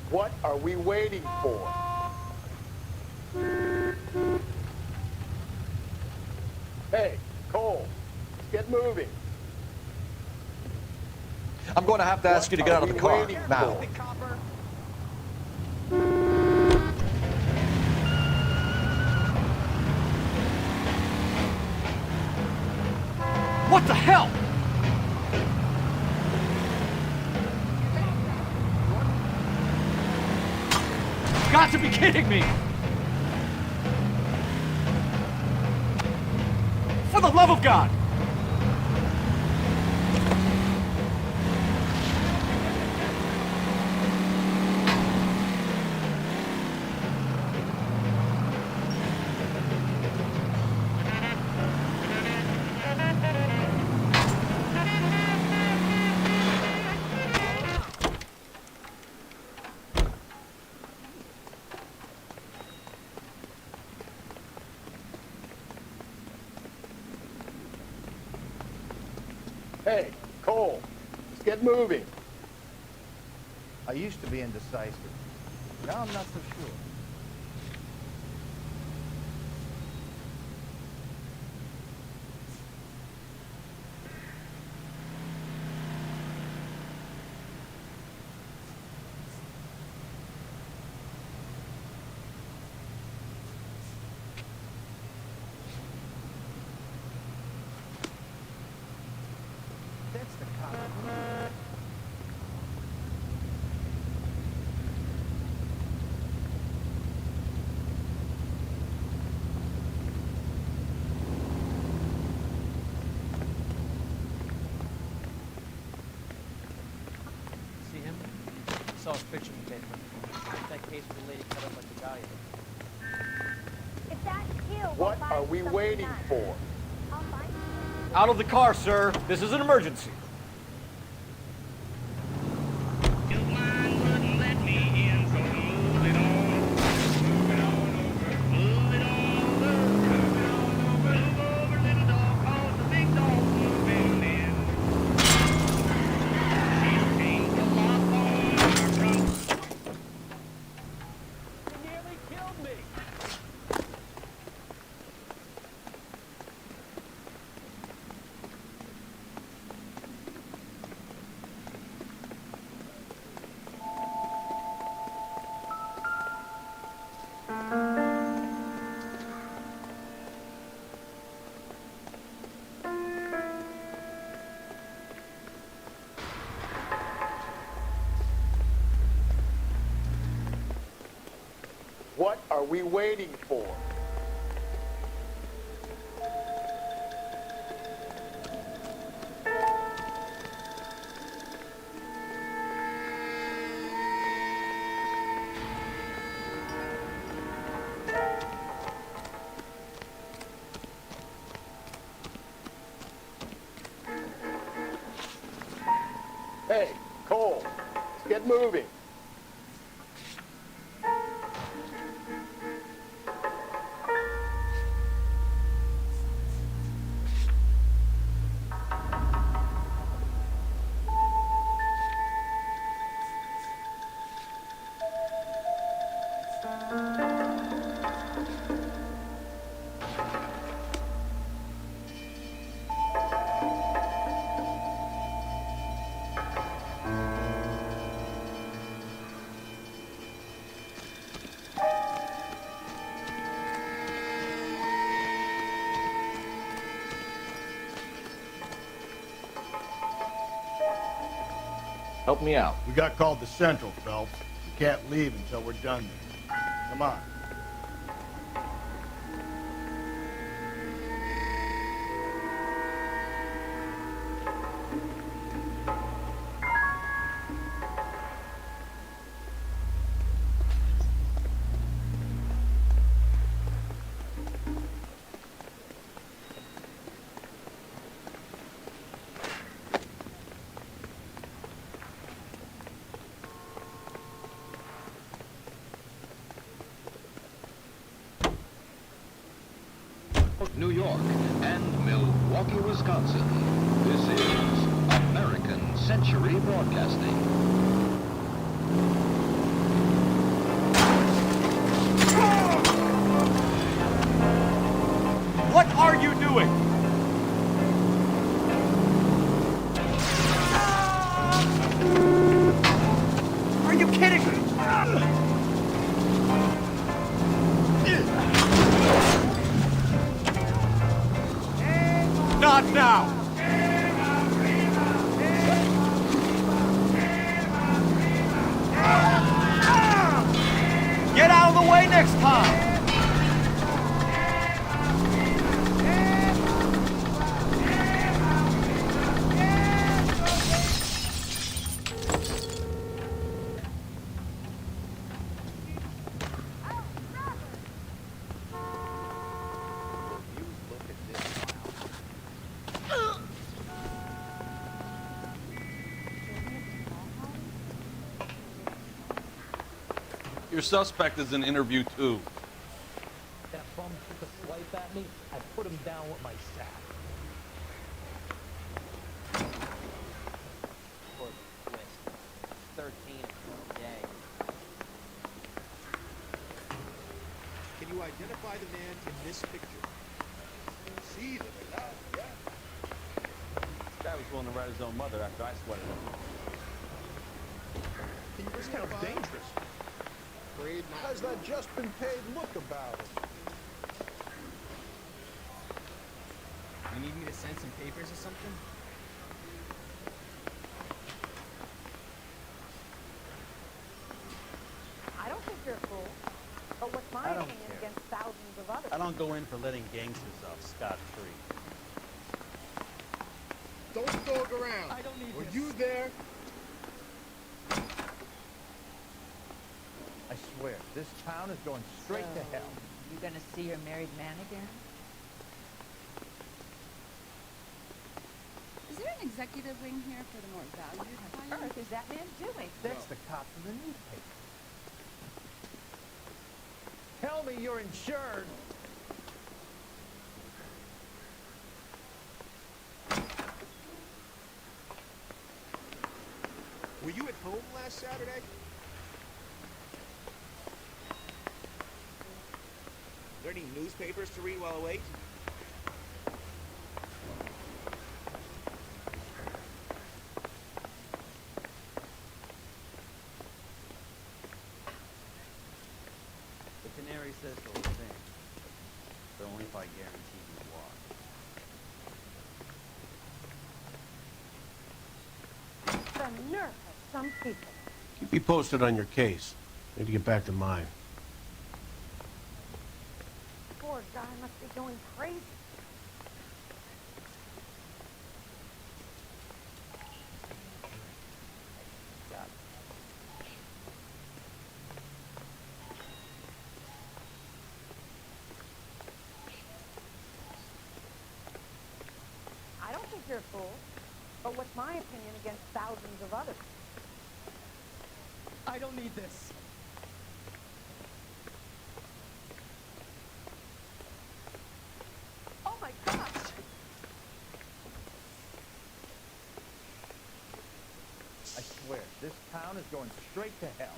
What are we waiting for? Hey, Cole, get moving. I'm going to have to ask you to get out of the car now. What the hell? Got to be kidding me! For the love of God! Hey, Cole, let's get moving. I used to be indecisive. Now I'm not so sure. That's the cop. See him? I saw his picture in the paper. That case with the lady cut up like the Dahlia. If that kill, What are we waiting for? I'll find you. Out of the car, sir. This is an emergency. What are we waiting for? Hey, Cole, let's get moving. Help me out. We got called to Central, Phelps. We can't leave until we're done there. Come on. New York, and Milwaukee, Wisconsin. This is American Century Broadcasting. What are you doing? Are you kidding me? Not now! Get out of the way next time! Your suspect is in interview 2. That bum took a swipe at me. I put him down with my sack. Poor twist. 13 a day. Can you identify the man in this picture? See them now, yeah. This guy was willing to write his own mother after I sweated him. Can you this kind of dangerous? How's that just been paid look about it? You need me to send some papers or something? I don't think you're a fool. But what's my opinion against thousands of others? I don't go in for letting gangsters off scot-free. Don't dog around. I don't need Were this. you there? I swear, this town is going straight to hell. You gonna see your married man again? Is there an executive wing here for the more valued What on earth is that man doing? That's the cop from the newspaper. Tell me you're insured. Were you at home last Saturday? Are there any newspapers to read while awake? The canary says the whole thing, but only if I guarantee you watch. The nerve of some people. Keep me posted on your case. Need to get back to mine. guy must be going crazy. I don't think you're a fool. But what's my opinion against thousands of others? I don't need this. Oh my gosh! I swear, this town is going straight to hell.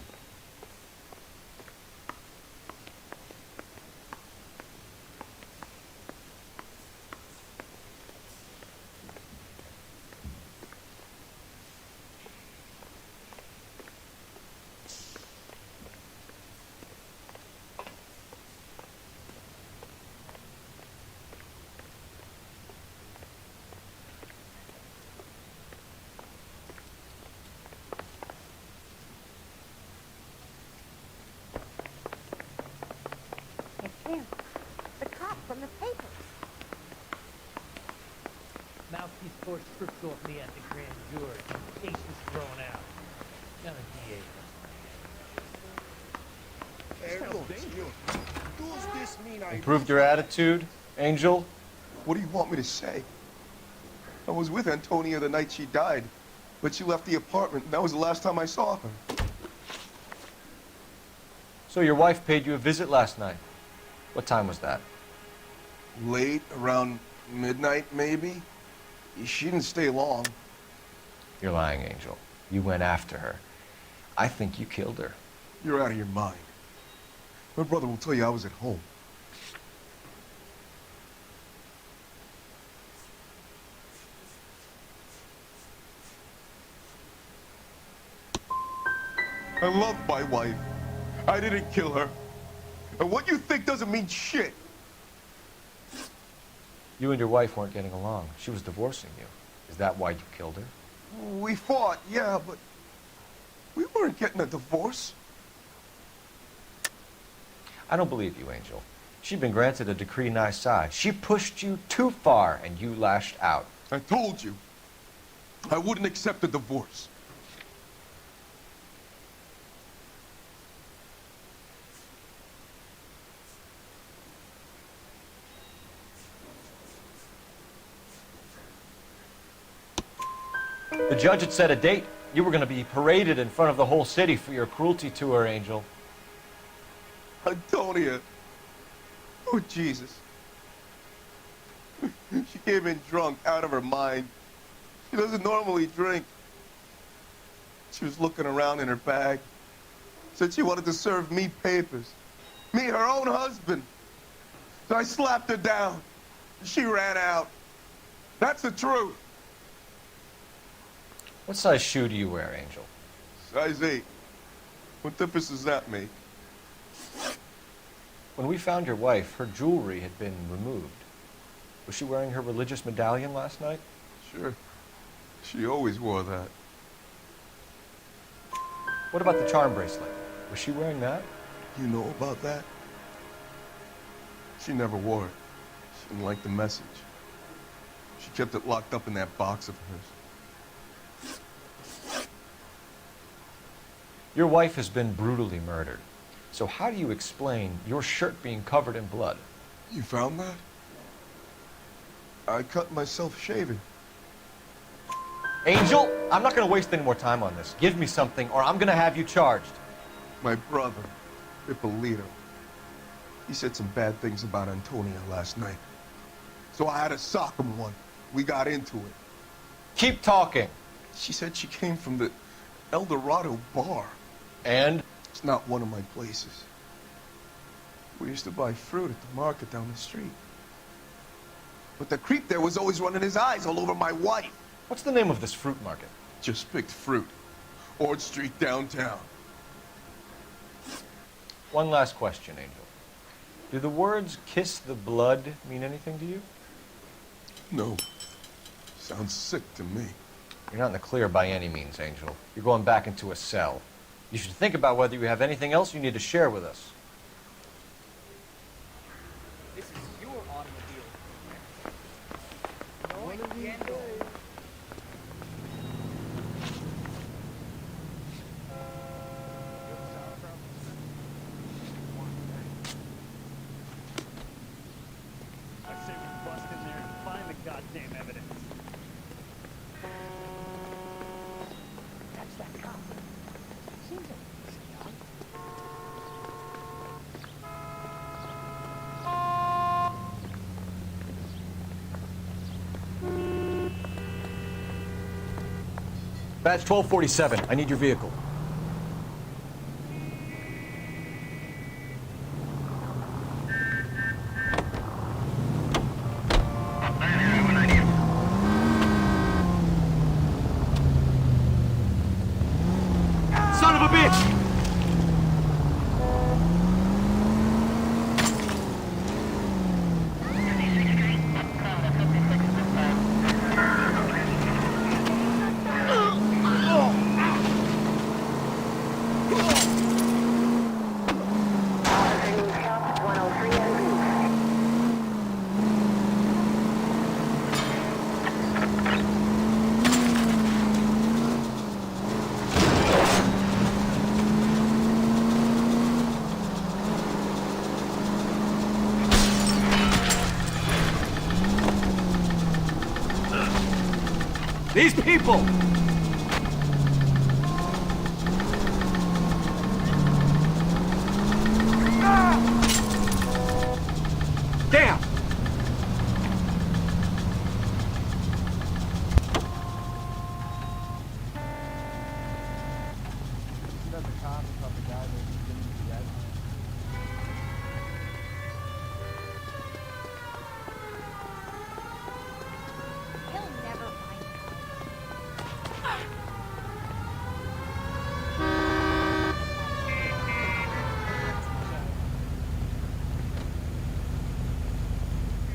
It's him. The cop from the papers. Mouthpiece forced scripts off me at the grand jury. Case was thrown out. Now the DA. Does this mean I Improved your attitude, Angel? What do you want me to say? I was with Antonia the night she died, but she left the apartment, and that was the last time I saw her. So your wife paid you a visit last night. What time was that? Late, around midnight, maybe? She didn't stay long. You're lying, Angel. You went after her. I think you killed her. You're out of your mind. My brother will tell you I was at home. I love my wife. I didn't kill her. And what you think doesn't mean shit. You and your wife weren't getting along. She was divorcing you. Is that why you killed her? We fought, yeah, but we weren't getting a divorce. I don't believe you, Angel. She'd been granted a decree nisi. She pushed you too far, and you lashed out. I told you. I wouldn't accept a divorce. The judge had set a date. You were going to be paraded in front of the whole city for your cruelty to her, Angel. Antonia. Oh, Jesus. She came in drunk, out of her mind. She doesn't normally drink. She was looking around in her bag. Said she wanted to serve me papers. Me, her own husband. So I slapped her down. She ran out. That's the truth. What size shoe do you wear, Angel? Size 8. What difference does that make? When we found your wife, her jewelry had been removed. Was she wearing her religious medallion last night? Sure. She always wore that. What about the charm bracelet? Was she wearing that? You know about that? She never wore it. She didn't like the message. She kept it locked up in that box of hers. Your wife has been brutally murdered. So how do you explain your shirt being covered in blood? You found that? I cut myself shaving. Angel, I'm not going to waste any more time on this. Give me something or I'm going to have you charged. My brother, Ippolito, he said some bad things about Antonia last night. So I had to sock him one. We got into it. Keep talking. She said she came from the El Dorado bar. And? It's not one of my places. We used to buy fruit at the market down the street. But the creep there was always running his eyes all over my wife. What's the name of this fruit market? Just picked fruit. Ord Street downtown. One last question, Angel. Do the words kiss the blood mean anything to you? No. Sounds sick to me. You're not in the clear by any means, Angel. You're going back into a cell. You should think about whether you have anything else you need to share with us. This is your automobile. No One of these entiendo. days. I say we bust in there and find the goddamn evidence. That's that cop. Seems like he's young. Badge 1247, I need your vehicle. Son of a bitch! These people! Damn! He'll never find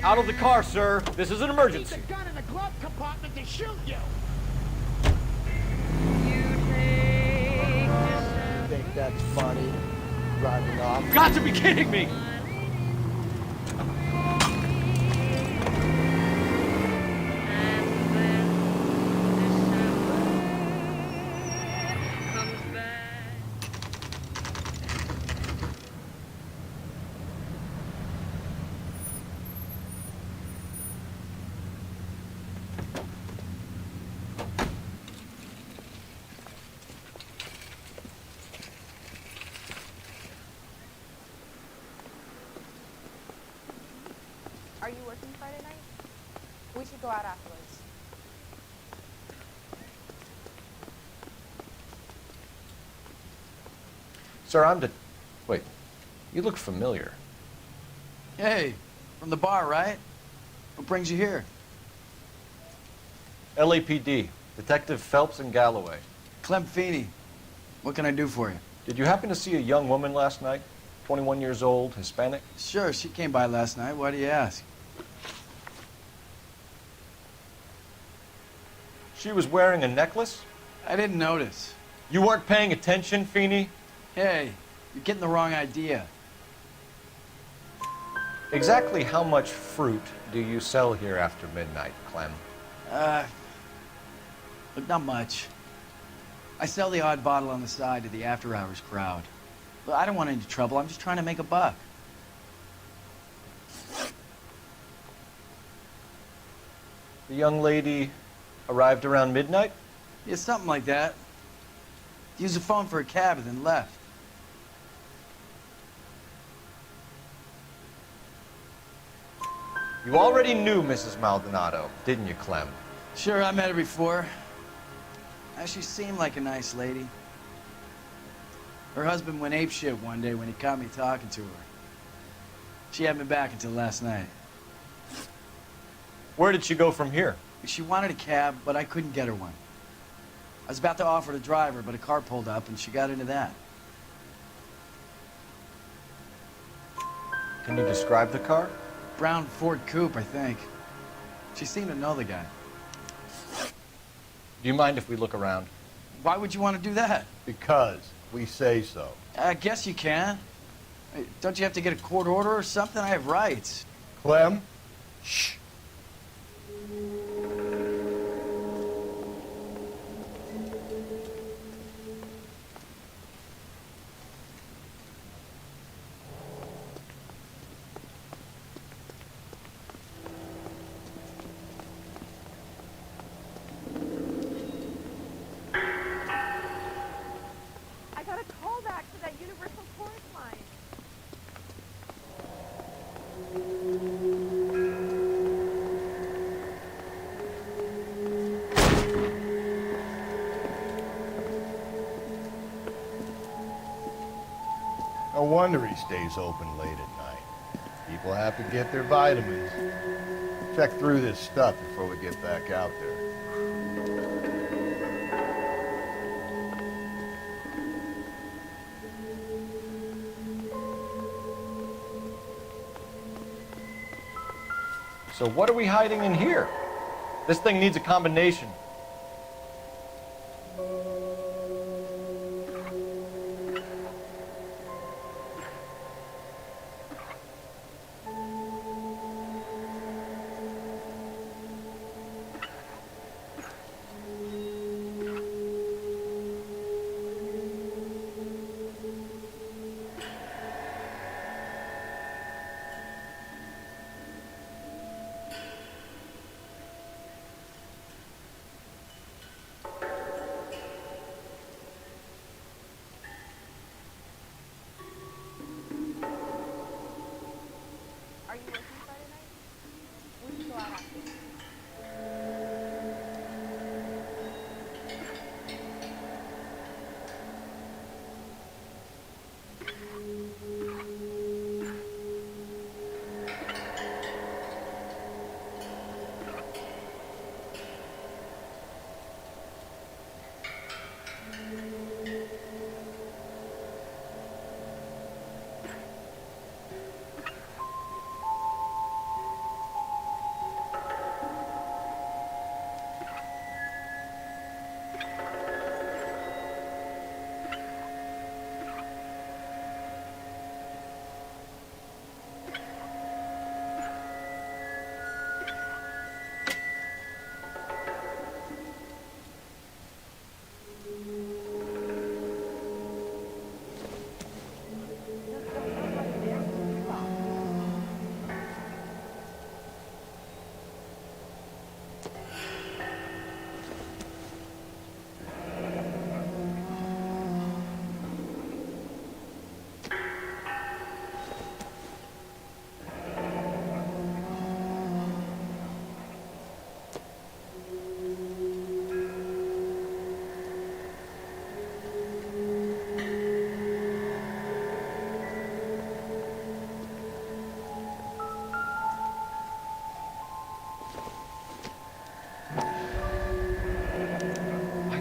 Out of the car, sir. This is an emergency. Keep the gun in the glove compartment to shoot you. Think that's funny? Driving off. You've got to be kidding me! Are you working Friday night? We should go out afterwards. Sir, I'm the... Wait, you look familiar. Hey, from the bar, right? What brings you here? LAPD, Detective Phelps and Galloway. Clem Feeney. What can I do for you? Did you happen to see a young woman last night? 21 years old, Hispanic? Sure, she came by last night. Why do you ask? She was wearing a necklace? I didn't notice. You weren't paying attention, Feeney? Hey, you're getting the wrong idea. Exactly how much fruit do you sell here after midnight, Clem? Look, not much. I sell the odd bottle on the side to the after-hours crowd. Look, I don't want any trouble. I'm just trying to make a buck. The young lady arrived around midnight? Yeah, something like that. Used the phone for a cab and then left. You already knew Mrs. Maldonado, didn't you, Clem? Sure, I met her before. She seemed like a nice lady. Her husband went apeshit one day when he caught me talking to her. She had me back until last night. Where did she go from here? She wanted a cab, but I couldn't get her one. I was about to offer to drive her, but a car pulled up and she got into that. Can you describe the car? Brown Ford Coupe, I think. She seemed to know the guy. Do you mind if we look around? Why would you want to do that? Because we say so. I guess you can. Hey, don't you have to get a court order or something? I have rights. Clem? Shh. I got a call back to that Universal Chorus line. No wonder he stays open late at night. People have to get their vitamins. Check through this stuff before we get back out there. So what are we hiding in here? This thing needs a combination. Are you working Friday night? We should go out after.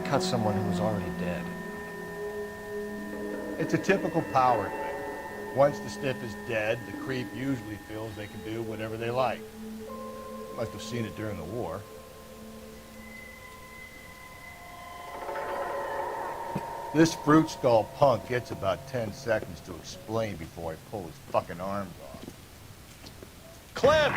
Cut someone who was already dead. It's a typical power thing. Once the stiff is dead, the creep usually feels they can do whatever they like. Must have seen it during the war. This fruit skull punk gets about 10 seconds to explain before I pull his fucking arms off. Clem!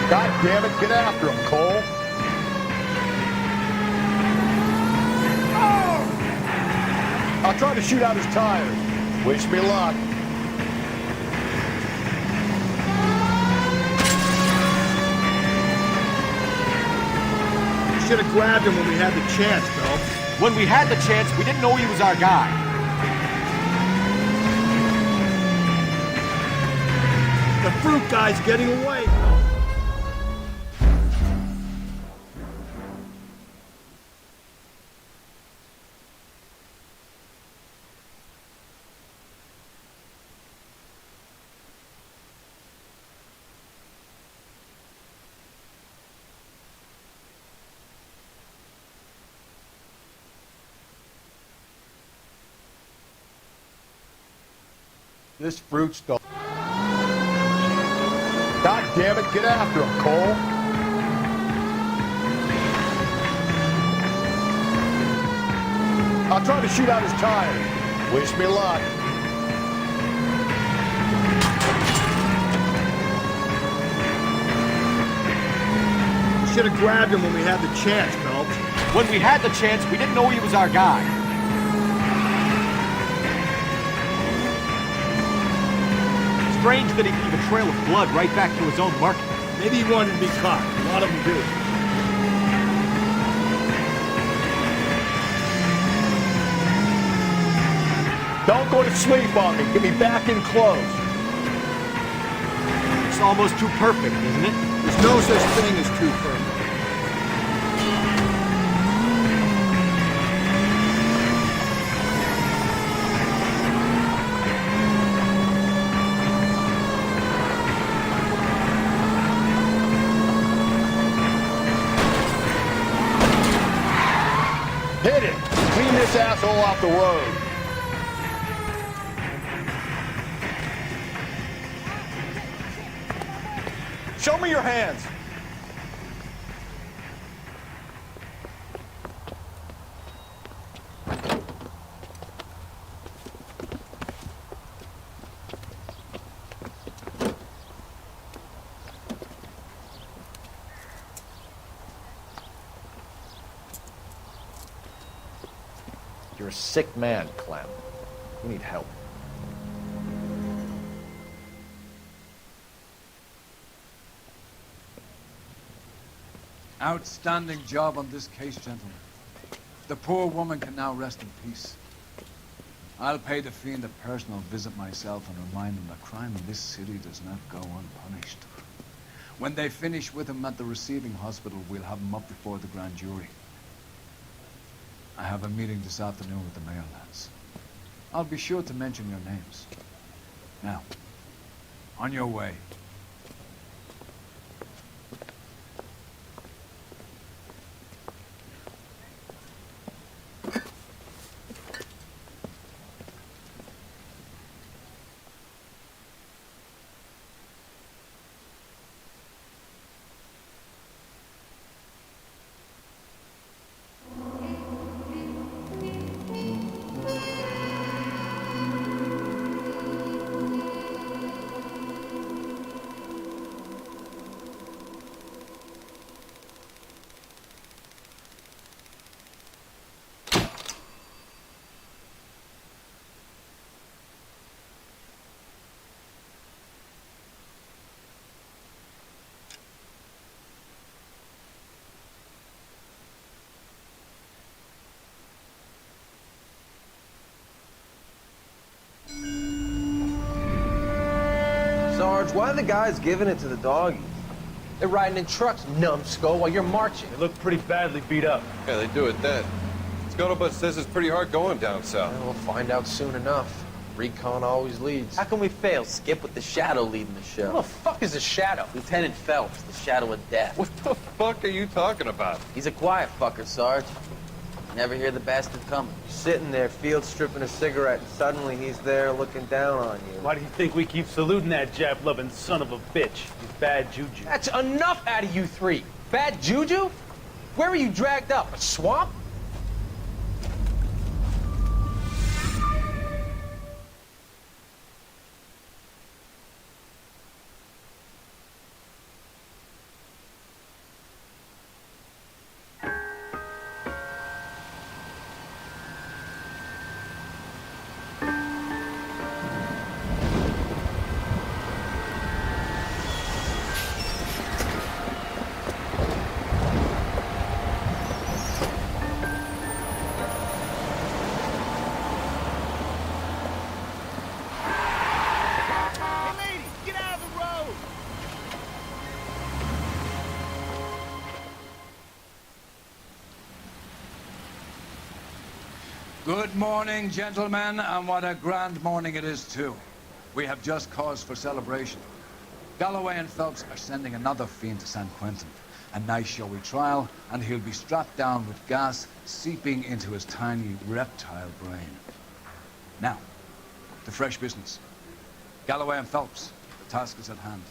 God damn it, get after him, Cole. I'll try to shoot out his tires. Wish me luck. Should have grabbed him when we had the chance, Bill. When we had the chance, we didn't know he was our guy. The fruit guy's getting away. This fruit skull. damn it, get after him, Cole. I'll try to shoot out his tires. Wish me luck. We should have grabbed him when we had the chance, Phelps. When we had the chance, we didn't know he was our guy. Strange that he'd leave a trail of blood right back to his own market. Maybe he wanted to be caught. A lot of them do. Don't go to sleep on me. Get me back in close. It's almost too perfect, isn't it? There's no such thing as too perfect. Hit it! Clean this asshole off the road. Show me your hands. You're a sick man, Clem. You need help. Outstanding job on this case, gentlemen. The poor woman can now rest in peace. I'll pay the fiend a personal visit myself and remind him that crime in this city does not go unpunished. When they finish with him at the receiving hospital, we'll have him up before the grand jury. I have a meeting this afternoon with the mayor lads. I'll be sure to mention your names. Now, on your way. Sarge, why are the guys giving it to the doggies? They're riding in trucks, numbskull, while you're marching. They look pretty badly beat up. Yeah, they do it then. Scuttlebutt says it's pretty hard going down south. Well, we'll find out soon enough. Recon always leads. How can we fail, Skip, with the Shadow leading the show? Who the fuck is the Shadow? Lieutenant Phelps, the Shadow of Death. What the fuck are you talking about? He's a quiet fucker, Sarge. Never hear the bastard coming. Sitting there, field stripping a cigarette, and suddenly he's there looking down on you. Why do you think we keep saluting that Jap-loving son of a bitch? He's bad juju. That's enough out of you three. Bad juju? Where were you dragged up? A swamp? Good morning, gentlemen, and what a grand morning it is, too. We have just cause for celebration. Galloway and Phelps are sending another fiend to San Quentin. A nice showy trial, and he'll be strapped down with gas seeping into his tiny reptile brain. Now, to fresh business. Galloway and Phelps, the task is at hand.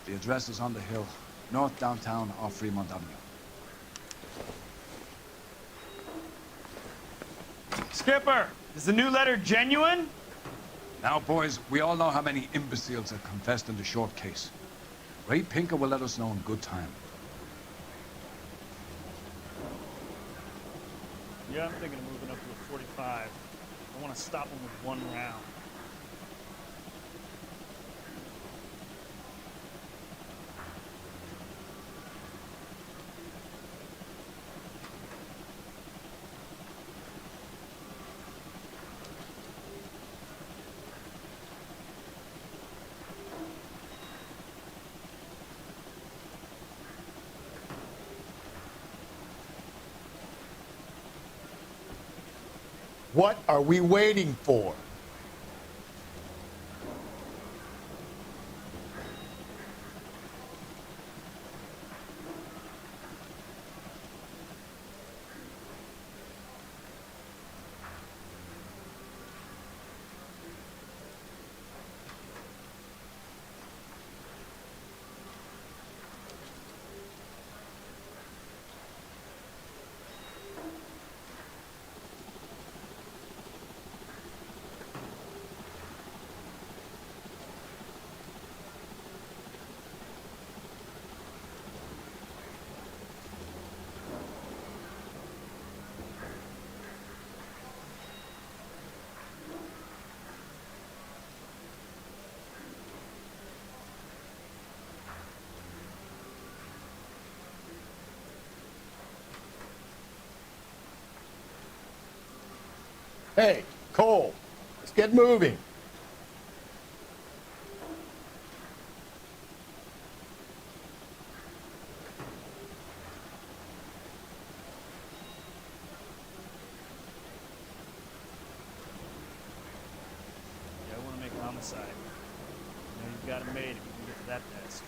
The address is on the hill, north downtown off Fremont Avenue. Skipper, is the new letter genuine? Now, boys, we all know how many imbeciles have confessed in the short case. Ray Pinker will let us know in good time. Yeah, I'm thinking of moving up to a 45. I want to stop him with one round. What are we waiting for? Hey, Cole, let's get moving. Yeah, I want to make homicide. You know, you've got it made if you can get to that desk.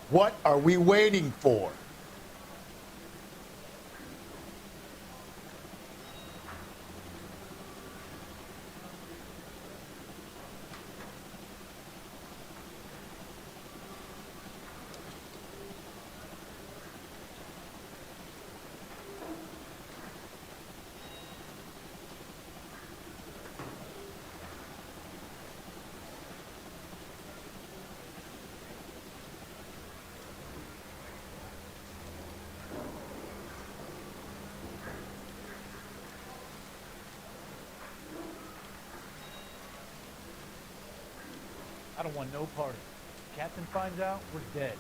What are we waiting for? I don't want no part of it. If Captain finds out, we're dead.